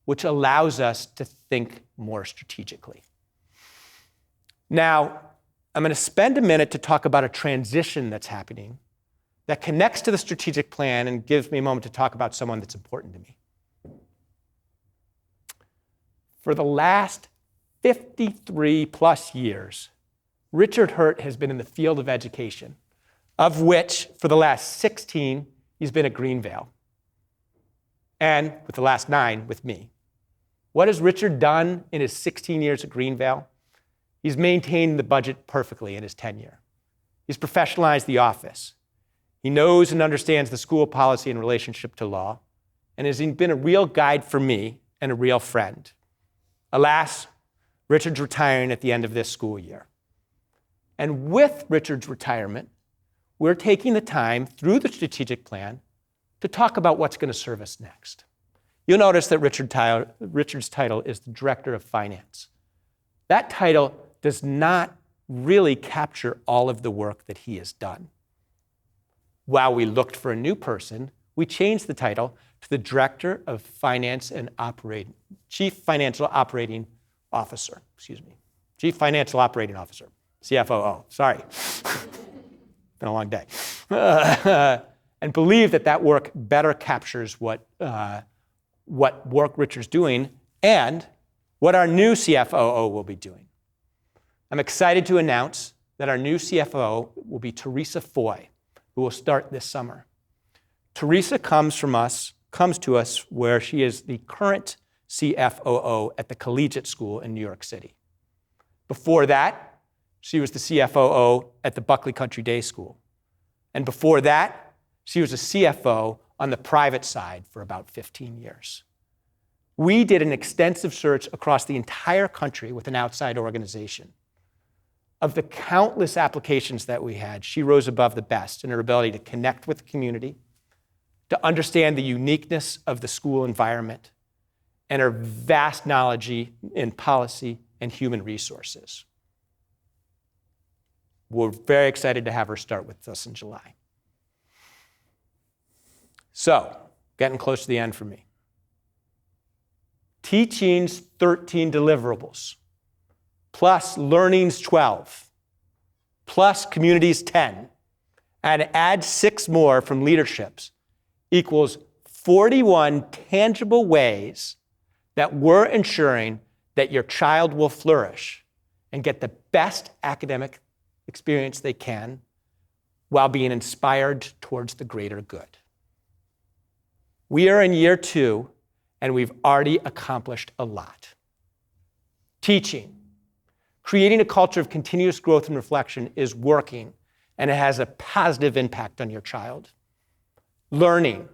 which allows us to think more strategically. Now, I'm going to spend a minute to talk about a transition that's happening that connects to the strategic plan and gives me a moment to talk about someone that's important to me. For the last 53 plus years, Richard Hurt has been in the field of education, of which for the last 16, he's been at Greenvale. And with the last 9 with me. What has Richard done in his 16 years at Greenvale? He's maintained the budget perfectly in his tenure. He's professionalized the office. He knows and understands the school policy in relationship to law, and has been a real guide for me and a real friend. Alas, Richard's retiring at the end of this school year. And with Richard's retirement, we're taking the time through the strategic plan to talk about what's going to serve us next. You'll notice that Richard's title is the Director of Finance. That title does not really capture all of the work that he has done. While we looked for a new person, we changed the title to the Director of Finance and Chief Financial Operating Officer, Chief Financial Operating Officer, CFOO, sorry. Been a long day. And believe that work better captures what work Richard's doing and what our new CFOO will be doing. I'm excited to announce that our new CFO will be Teresa Foy, who will start this summer. Teresa comes to us where she is the current CFOO at the Collegiate School in New York City. Before that, she was the CFOO at the Buckley Country Day School. And before that, she was a CFO on the private side for about 15 years. We did an extensive search across the entire country with an outside organization. Of the countless applications that we had, she rose above the best in her ability to connect with the community, to understand the uniqueness of the school environment, and her vast knowledge in policy and human resources. We're very excited to have her start with us in July. So, getting close to the end for me. Teaching's 13 deliverables, plus learning's 12, plus community's 10, and add 6 more from leaderships equals 41 tangible ways that we're ensuring that your child will flourish and get the best academic experience they can while being inspired towards the greater good. We are in year 2, and we've already accomplished a lot. Teaching, creating a culture of continuous growth and reflection is working, and it has a positive impact on your child. Learning,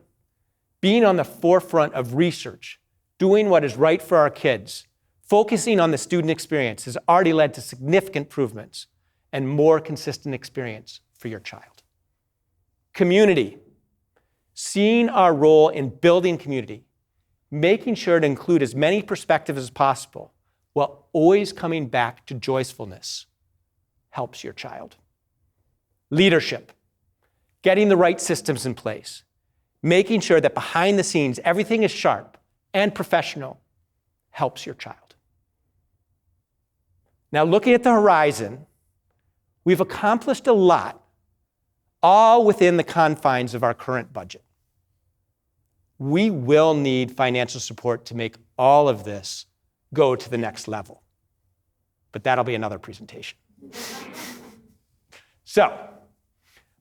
being on the forefront of research, doing what is right for our kids, focusing on the student experience has already led to significant improvements and more consistent experience for your child. Community, seeing our role in building community, making sure to include as many perspectives as possible while always coming back to joyfulness helps your child. Leadership, getting the right systems in place, making sure that behind the scenes everything is sharp and professional helps your child. Now, looking at the horizon, we've accomplished a lot all within the confines of our current budget. We will need financial support to make all of this go to the next level. But that'll be another presentation. So,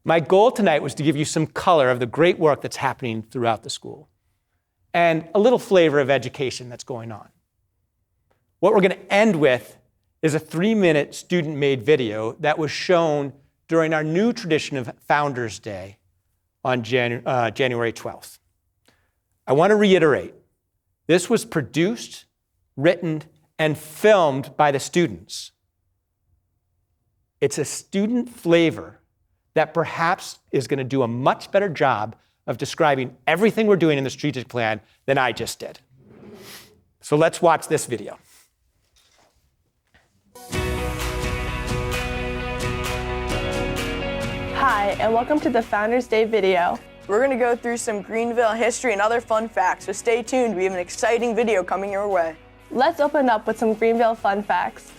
my goal tonight was to give you some color of the great work that's happening throughout the school and a little flavor of education that's going on. What we're going to end with is a 3-minute student-made video that was shown during our new tradition of Founders Day on January 12th. I want to reiterate, this was produced, written, and filmed by the students. It's a student flavor that perhaps is going to do a much better job of describing everything we're doing in the strategic plan than I just did. So let's watch this video. Hi, and welcome to the Founders Day video. We're going to go through some Greenville history and other fun facts, so stay tuned. We have an exciting video coming your way. Let's open up with some Greenville fun facts.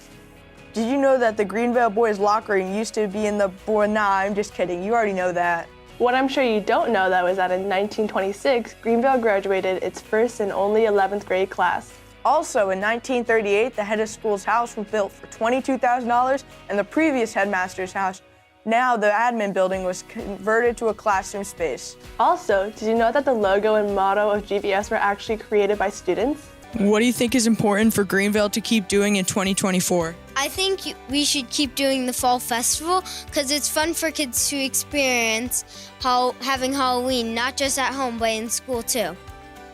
Did you know that the Greenville boys' locker room used to be in the Nah, I'm just kidding. You already know that. What I'm sure you don't know, though, is that in 1926, Greenville graduated its first and only 11th grade class. Also, in 1938, the head of school's house was built for $22,000, and the previous headmaster's house, now the admin building, was converted to a classroom space. Also, did you know that the logo and motto of GVS were actually created by students? What do you think is important for Greenville to keep doing in 2024? I think we should keep doing the Fall Festival because it's fun for kids to experience having Halloween, not just at home, but in school too.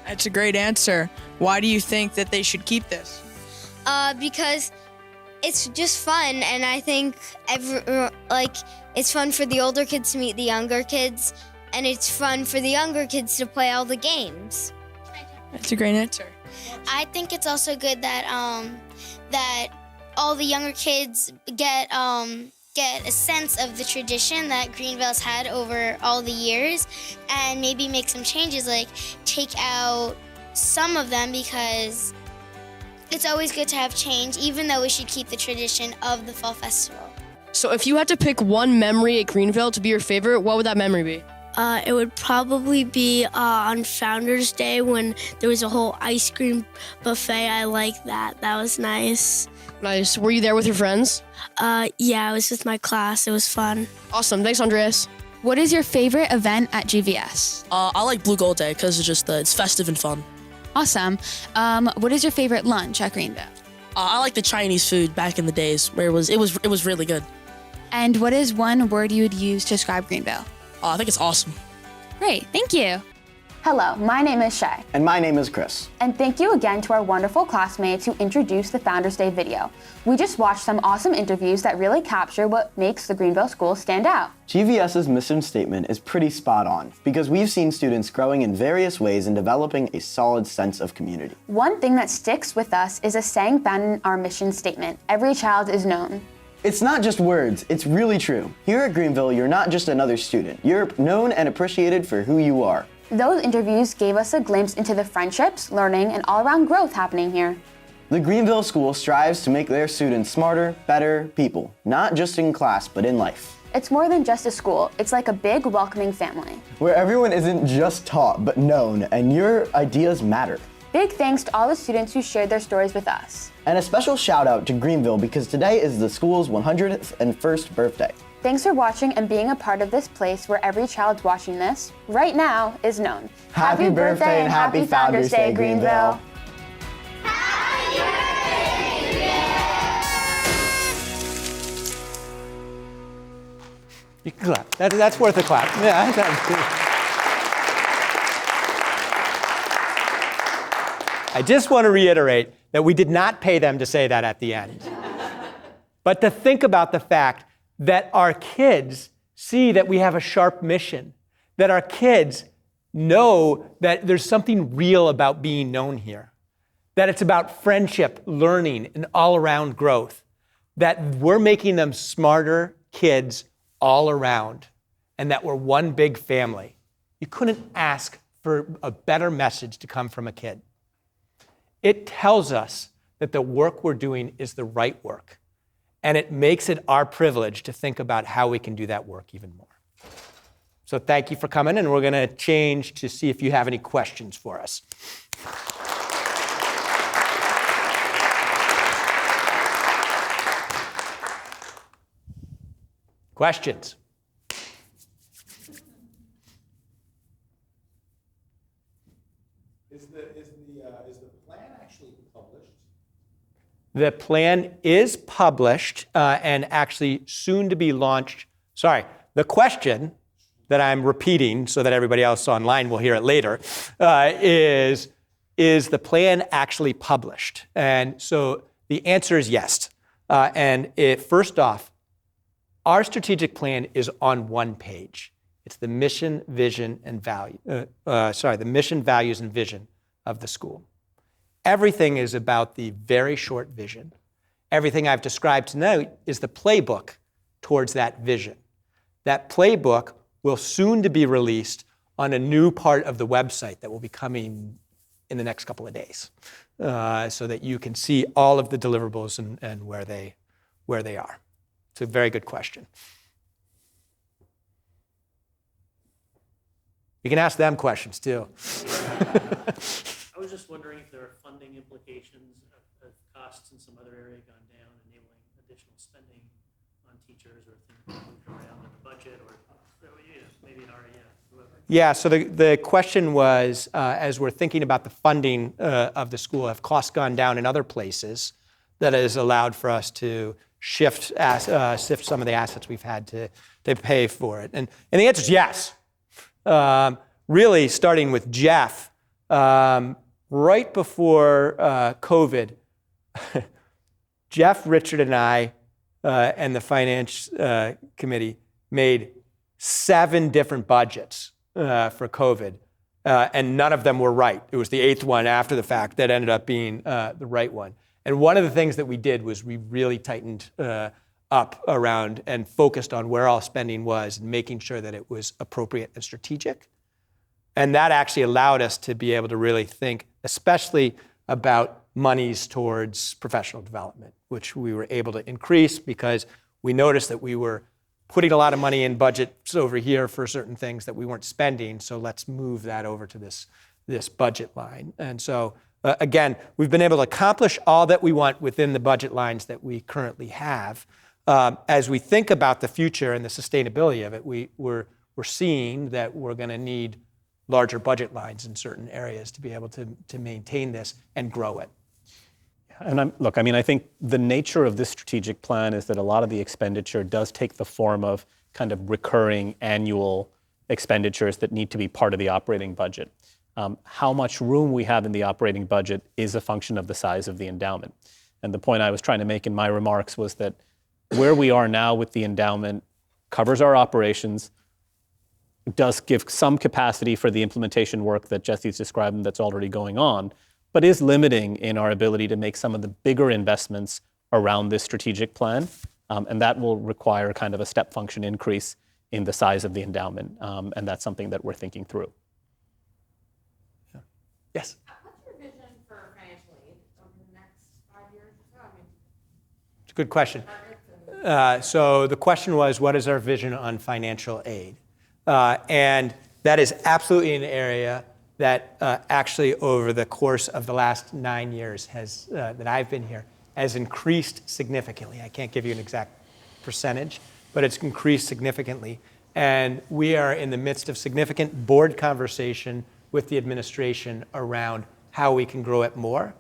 That's a great answer. Why do you think that they should keep this? Because it's just fun, and I think it's fun for the older kids to meet the younger kids, and it's fun for the younger kids to play all the games. That's a great answer. I think it's also good that that all the younger kids get a sense of the tradition that Greenville's had over all the years, and maybe make some changes, like take out some of them, because it's always good to have change, even though we should keep the tradition of the Fall Festival. So if you had to pick one memory at Greenville to be your favorite, what would that memory be? It would probably be on Founders Day when there was a whole ice cream buffet. I like that. That was nice. Nice. Were you there with your friends? Yeah, I was with my class. It was fun. Awesome. Thanks, Andreas. What is your favorite event at GVS? I like Blue Gold Day because it's festive and fun. Awesome. What is your favorite lunch at Greenville? I like the Chinese food back in the days where it was really good. And what is one word you would use to describe Greenville? I think it's awesome. Great, thank you. Hello, my name is Shay. And my name is Chris. And thank you again to our wonderful classmates who introduced the Founders Day video. We just watched some awesome interviews that really capture what makes the Greenville School stand out. GVS's mission statement is pretty spot on because we've seen students growing in various ways and developing a solid sense of community. One thing that sticks with us is a saying found in our mission statement: every child is known. It's not just words, it's really true. Here at Greenville, you're not just another student. You're known and appreciated for who you are. Those interviews gave us a glimpse into the friendships, learning, and all-around growth happening here. The Greenville School strives to make their students smarter, better people, not just in class, but in life. It's more than just a school. It's like a big, welcoming family, where everyone isn't just taught, but known, and your ideas matter. Big thanks to all the students who shared their stories with us. And a special shout out to Greenville because today is the school's 101st birthday. Thanks for watching and being a part of this place where every child watching this right now is known. Happy birthday and happy Founders Day, Greenville. Happy birthday, Greenville! You can clap. That's worth a clap. Yeah. I just want to reiterate that we did not pay them to say that at the end. But to think about the fact that our kids see that we have a sharp mission, that our kids know that there's something real about being known here, that it's about friendship, learning, and all-around growth, that we're making them smarter kids all around, and that we're one big family. You couldn't ask for a better message to come from a kid. It tells us that the work we're doing is the right work, and it makes it our privilege to think about how we can do that work even more. So thank you for coming, and we're going to change to see if you have any questions for us. Questions? Is the plan actually published? The plan is published and actually soon to be launched. Sorry, the question that I'm repeating so that everybody else online will hear it later is the plan actually published? And so the answer is yes. First off, our strategic plan is on one page. It's the mission, vision, and value. The mission, values, and vision of the school. Everything is about the very short vision. Everything I've described tonight is the playbook towards that vision. That playbook will soon to be released on a new part of the website that will be coming in the next couple of days, so that you can see all of the deliverables and where they are. It's a very good question. You can ask them questions too. I was just wondering if there are funding implications of costs in some other area gone down, enabling additional spending on teachers or things moved around in the budget, or maybe an REF, whoever. Yeah, so the question was, as we're thinking about the funding of the school, have costs gone down in other places that has allowed for us to shift some of the assets we've had to pay for it? And the answer is yes. Really, starting with Jeff, right before COVID, Jeff, Richard, and I and the finance committee made 7 different budgets for COVID, and none of them were right. It was the 8th one after the fact that ended up being the right one. And one of the things that we did was we really tightened up around and focused on where all spending was and making sure that it was appropriate and strategic. And that actually allowed us to be able to really think, especially about monies towards professional development, which we were able to increase because we noticed that we were putting a lot of money in budgets over here for certain things that we weren't spending. So let's move that over to this budget line. And so again, we've been able to accomplish all that we want within the budget lines that we currently have. As we think about the future and the sustainability of it, we're seeing that we're going to need larger budget lines in certain areas to be able to maintain this and grow it. And I think the nature of this strategic plan is that a lot of the expenditure does take the form of kind of recurring annual expenditures that need to be part of the operating budget. How much room we have in the operating budget is a function of the size of the endowment. And the point I was trying to make in my remarks was that where we are now with the endowment covers our operations, does give some capacity for the implementation work that Jesse's described and that's already going on, but is limiting in our ability to make some of the bigger investments around this strategic plan. And that will require kind of a step function increase in the size of the endowment. And that's something that we're thinking through. Yes? What's your vision for financial aid over the next 5 years or so? It's a good question. So the question was, what is our vision on financial aid? And that is absolutely an area that actually over the course of the last 9 years that I've been here has increased significantly. I can't give you an exact percentage, but it's increased significantly. And we are in the midst of significant board conversation with the administration around how we can grow it more.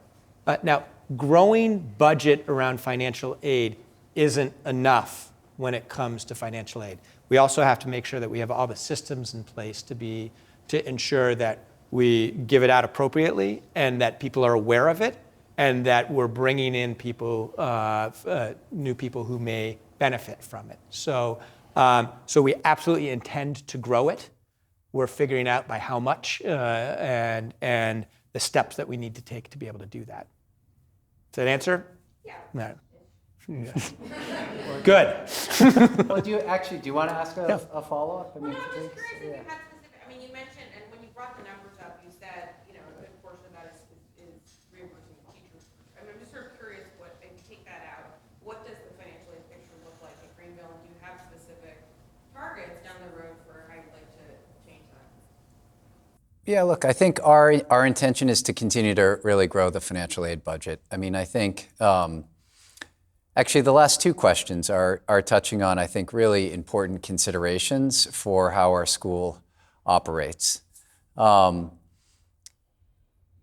Now, growing budget around financial aid isn't enough when it comes to financial aid. We also have to make sure that we have all the systems in place to ensure that we give it out appropriately and that people are aware of it and that we're bringing in people, new people who may benefit from it. So we absolutely intend to grow it. We're figuring out by how much and the steps that we need to take to be able to do that. Does that answer? Yeah. No. Yeah. Good. Well, do you want to ask a follow-up? Well, no, I'm just curious if you had specific, you mentioned, and when you brought the numbers up, you said, a good portion of that is reimbursing teachers. I'm just sort of curious if you take that out, what does the financial aid picture look like at Greenville? And do you have specific targets down the road for how you'd like to Yeah, look, I think our intention is to continue to really grow the financial aid budget. I mean, I think actually the last two questions are touching on, I think, really important considerations for how our school operates.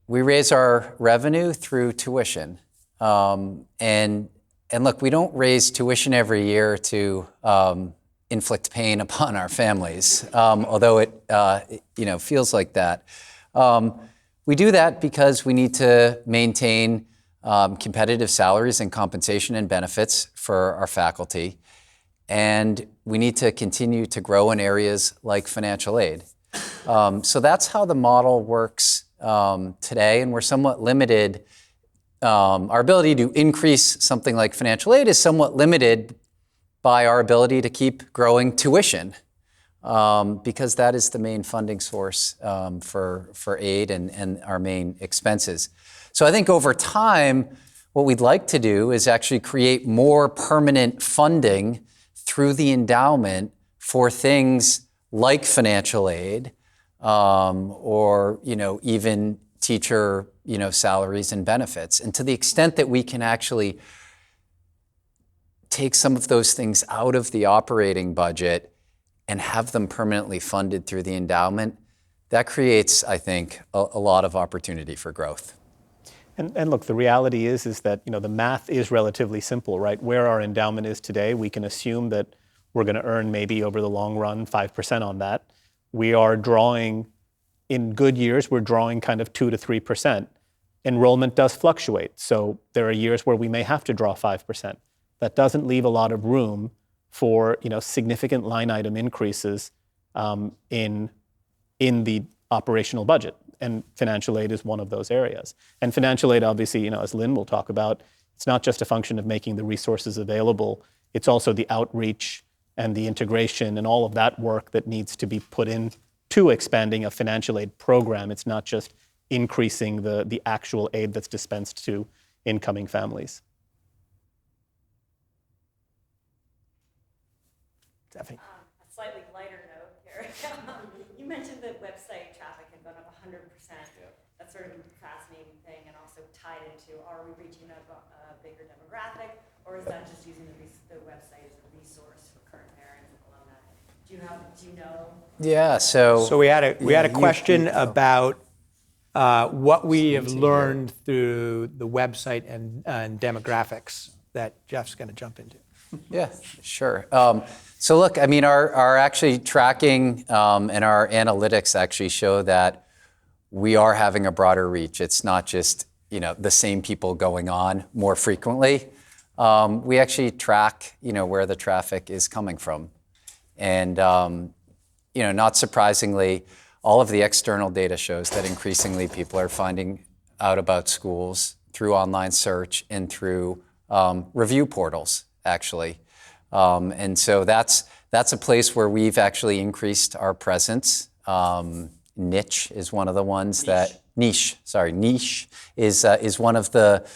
We raise our revenue through tuition. And look, we don't raise tuition every year to inflict pain upon our families, although it feels like that. We do that because we need to maintain competitive salaries and compensation and benefits for our faculty. And we need to continue to grow in areas like financial aid. So that's how the model works today, and we're somewhat limited. Our ability to increase something like financial aid is somewhat limited by our ability to keep growing tuition, because that is the main funding source for aid and our main expenses. So I think over time, what we'd like to do is actually create more permanent funding through the endowment for things like financial aid, or even teacher salaries and benefits. And to the extent that we can actually take some of those things out of the operating budget and have them permanently funded through the endowment, that creates, I think, a lot of opportunity for growth. And look, the reality is that the math is relatively simple, right? Where our endowment is today, we can assume that we're going to earn maybe over the long run 5% on that. We are drawing, in good years, we're drawing kind of 2 to 3%. Enrollment does fluctuate, so there are years where we may have to draw 5%. That doesn't leave a lot of room for significant line item increases in the operational budget. And financial aid is one of those areas. And financial aid, obviously, as Lynn will talk about, it's not just a function of making the resources available, it's also the outreach and the integration and all of that work that needs to be put into expanding a financial aid program. It's not just increasing the actual aid that's dispensed to incoming families. Stephanie. A slightly lighter note here. You mentioned that website traffic had gone up 100%. That's sort of a fascinating thing, and also tied into, are we reaching a bigger demographic, or is that just using the website as a resource for current parents and alumni? Do you know? Yeah. So we had a question about what we have learned through the website and demographics that Jeff's going to jump into. Yeah, sure. So look, I mean, our actually tracking and our analytics actually show that we are having a broader reach. It's not just the same people going on more frequently. We actually track where the traffic is coming from, and not surprisingly, all of the external data shows that increasingly people are finding out about schools through online search and through review portals, actually. And so that's a place where we've actually increased our presence. Niche is one of the ones Niche is one of the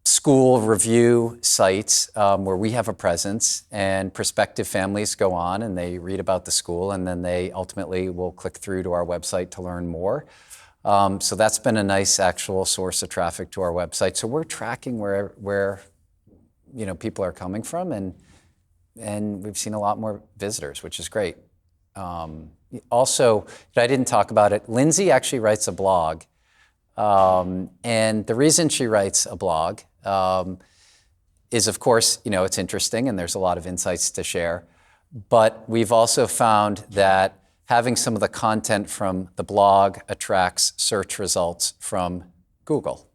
school review sites where we have a presence, and prospective families go on and they read about the school, and then they ultimately will click through to our website to learn more. So that's been a nice actual source of traffic to our website. So we're tracking where people are coming from, and we've seen a lot more visitors, which is great. Also, I didn't talk about it, Lindsay actually writes a blog. And the reason she writes a blog is, of course, it's interesting and there's a lot of insights to share. But we've also found that having some of the content from the blog attracts search results from Google.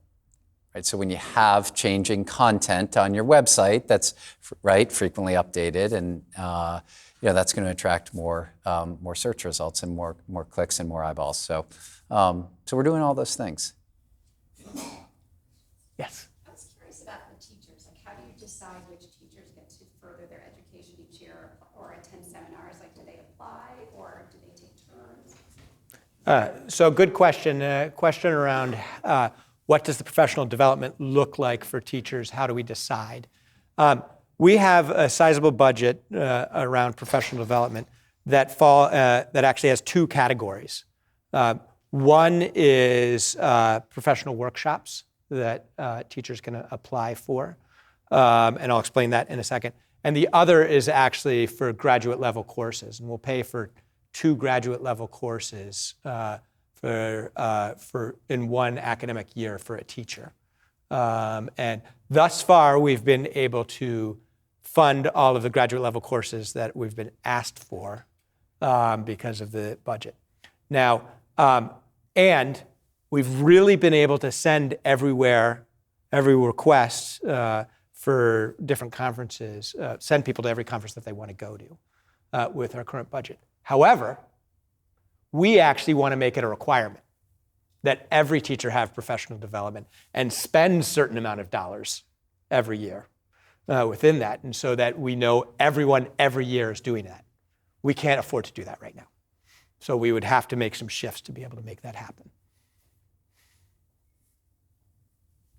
Right? So when you have changing content on your website that's frequently updated, and that's going to attract more search results and more clicks and more eyeballs. So we're doing all those things. Yes. I was curious about the teachers. Like, how do you decide which teachers get to further their education each year or attend seminars? Like, do they apply or do they take turns? So good question. Question around what does the professional development look like for teachers? How do we decide? We have a sizable budget around professional development that actually has two categories. One is professional workshops that teachers can apply for, and I'll explain that in a second. And the other is actually for graduate level courses, and we'll pay for 2 graduate level courses for in one academic year for a teacher. And thus far, we've been able to fund all of the graduate level courses that we've been asked for because of the budget. Now, and we've really been able to send every request for different conferences, send people to every conference that they want to go to with our current budget. However, we actually want to make it a requirement that every teacher have professional development and spend a certain amount of dollars every year within that, and so that we know everyone every year is doing that. We can't afford to do that right now. So we would have to make some shifts to be able to make that happen.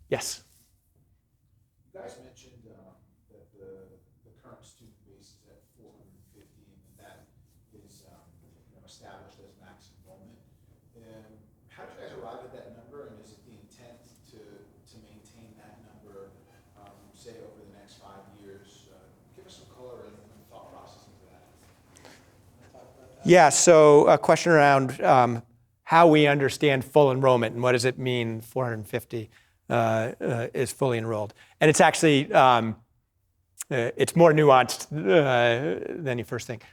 Yes? You guys mentioned that the current student base is at 450, and that is established as max enrollment. How did you guys arrive at that number, and is it the intent to maintain that number, say, over the next 5 years? Give us some color and thought process into that. Yeah, so a question around how we understand full enrollment and what does it mean 450 is fully enrolled. And it's actually, it's more nuanced than you first think.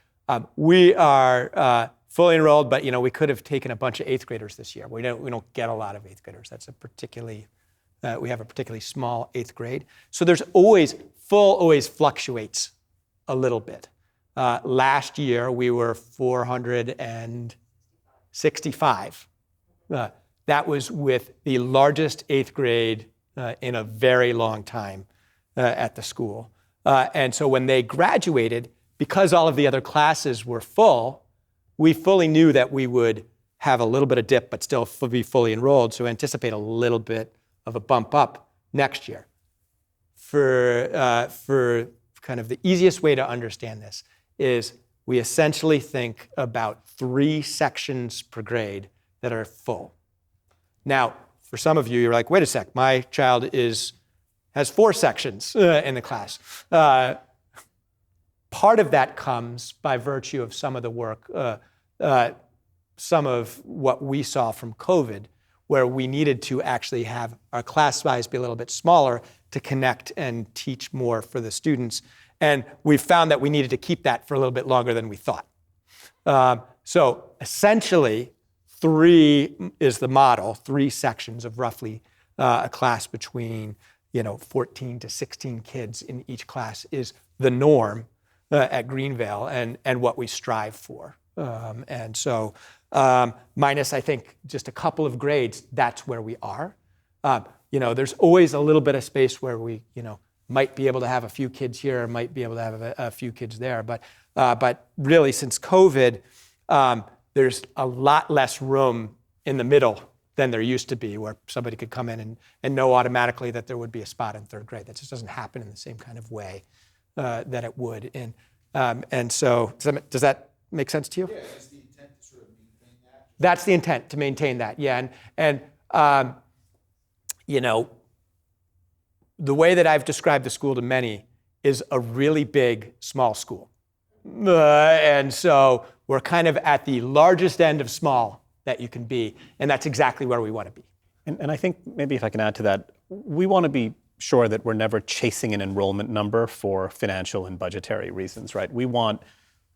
We are fully enrolled, but we could have taken a bunch of 8th graders this year. We don't get a lot of 8th graders. That's we have a particularly small 8th grade. So there's always fluctuates a little bit. Last year, we were 465. That was with the largest 8th grade in a very long time at the school. And so when they graduated, because all of the other classes were full, we fully knew that we would have a little bit of dip, but still be fully enrolled. So anticipate a little bit of a bump up next year. For kind of the easiest way to understand this is we essentially think about 3 sections per grade that are full. Now, for some of you, you're like, wait a sec, my child has 4 sections in the class. Part of that comes by virtue of some of the work, some of what we saw from COVID, where we needed to actually have our class size be a little bit smaller to connect and teach more for the students. And we found that we needed to keep that for a little bit longer than we thought. So essentially, 3 is the model, 3 sections of roughly a class between 14 to 16 kids in each class is the norm at Greenvale and what we strive for. And so minus, I think, just a couple of grades, that's where we are. There's always a little bit of space where we, might be able to have a few kids here, might be able to have a few kids there. But really, since COVID, there's a lot less room in the middle than there used to be, where somebody could come in and know automatically that there would be a spot in 3rd grade. That just doesn't happen in the same kind of way that it would. And so, does that make sense to you? Yeah, is the intent to sort of maintain that? That's the intent, to maintain that, yeah. And the way that I've described the school to many is a really big, small school. And so we're kind of at the largest end of small that you can be, and that's exactly where we want to be. And I think maybe if I can add to that, we want to be sure that we're never chasing an enrollment number for financial and budgetary reasons, right? We want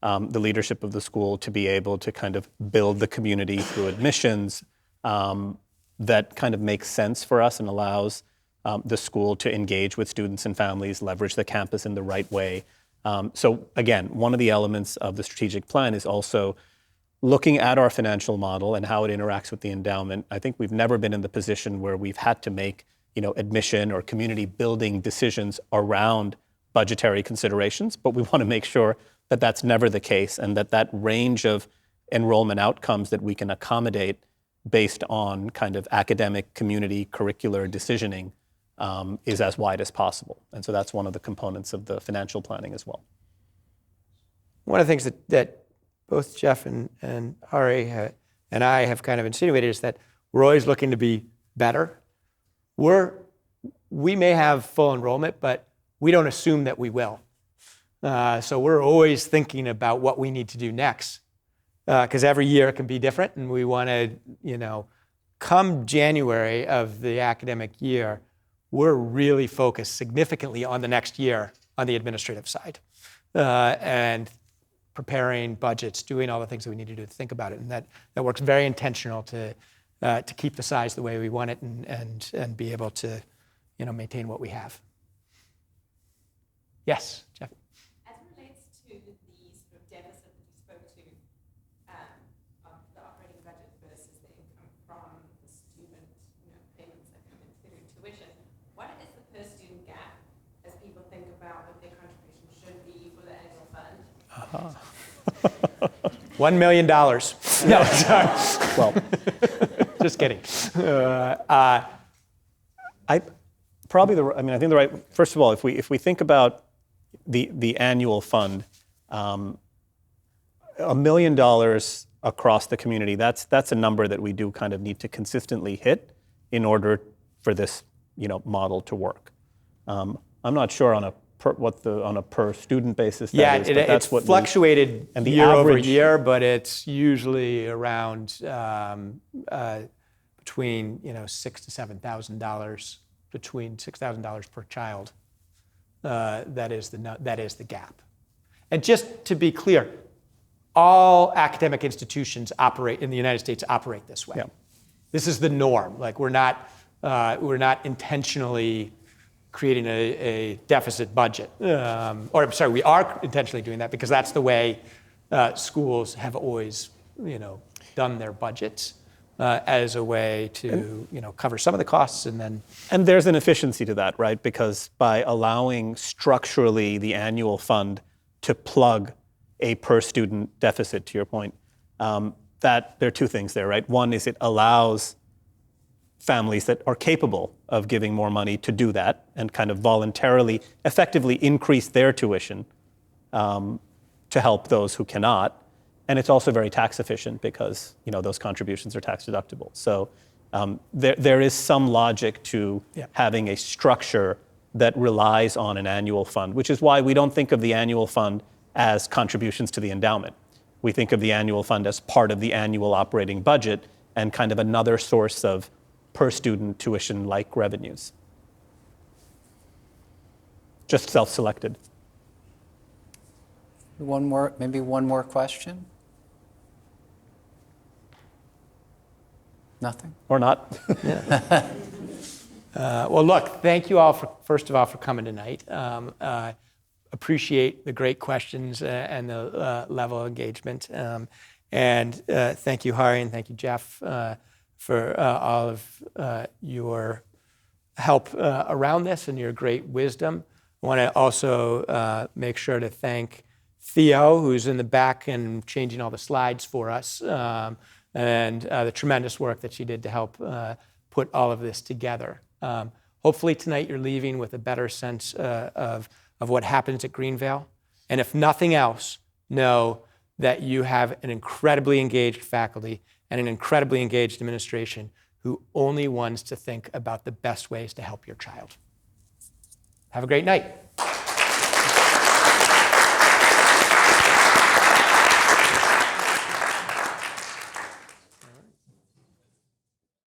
the leadership of the school to be able to kind of build the community through admissions that kind of makes sense for us and allows the school to engage with students and families, leverage the campus in the right way. So again, one of the elements of the strategic plan is also looking at our financial model and how it interacts with the endowment. I think we've never been in the position where we've had to make admission or community building decisions around budgetary considerations, but we want to make sure that that's never the case and that range of enrollment outcomes that we can accommodate based on kind of academic, community, curricular decisioning is as wide as possible. And so that's one of the components of the financial planning as well. One of the things that both Jeff and Hari and I have kind of insinuated is that we're always looking to be better. We may have full enrollment, but we don't assume that we will. So we're always thinking about what we need to do next, because every year it can be different, and we want to, come January of the academic year, we're really focused significantly on the next year on the administrative side, and preparing budgets, doing all the things that we need to do to think about it, and that works very intentional to keep the size the way we want it and be able to, maintain what we have. Yes, Jeff. As it relates to the sort of deficit that you spoke to of the operating budget versus the income from the student payments that come in through tuition, what is the per student gap as people think about what their contribution should be for the annual fund? $1 million. No, sorry. Well, just kidding. I think the right. First of all, if we think about the annual fund, $1 million across the community, that's a number that we do kind of need to consistently hit in order for this model to work. I'm not sure on a per student basis that is, but that's it's what fluctuated and the year over average, year, but it's usually around between $6,000 to $7,000, between $6,000 per child. That is the gap. And just to be clear, all academic institutions operate in the United States operate this way. Yeah. This is the norm. Like we're not intentionally creating a deficit budget. We are intentionally doing that because that's the way schools have always, done their budgets as a way to, cover some of the costs and then. And there's an efficiency to that, right? Because by allowing structurally the annual fund to plug a per student deficit, to your point, that there are two things there, right? One is it allows families that are capable of giving more money to do that and kind of voluntarily, effectively increase their tuition to help those who cannot. And it's also very tax efficient because those contributions are tax deductible. So there is some logic to having a structure that relies on an annual fund, which is why we don't think of the annual fund as contributions to the endowment. We think of the annual fund as part of the annual operating budget and kind of another source of per student tuition-like revenues. Just self-selected. Maybe one more question? Nothing? Or not. Well, look, thank you all, first of all, for coming tonight. Appreciate the great questions and the level of engagement. And thank you, Hari, and thank you, Jeff, for all of your help around this and your great wisdom. I want to also make sure to thank Theo, who's in the back and changing all the slides for us, and the tremendous work that she did to help put all of this together. Hopefully tonight you're leaving with a better sense of what happens at Greenvale. And if nothing else, know that you have an incredibly engaged faculty and an incredibly engaged administration who only wants to think about the best ways to help your child. Have a great night.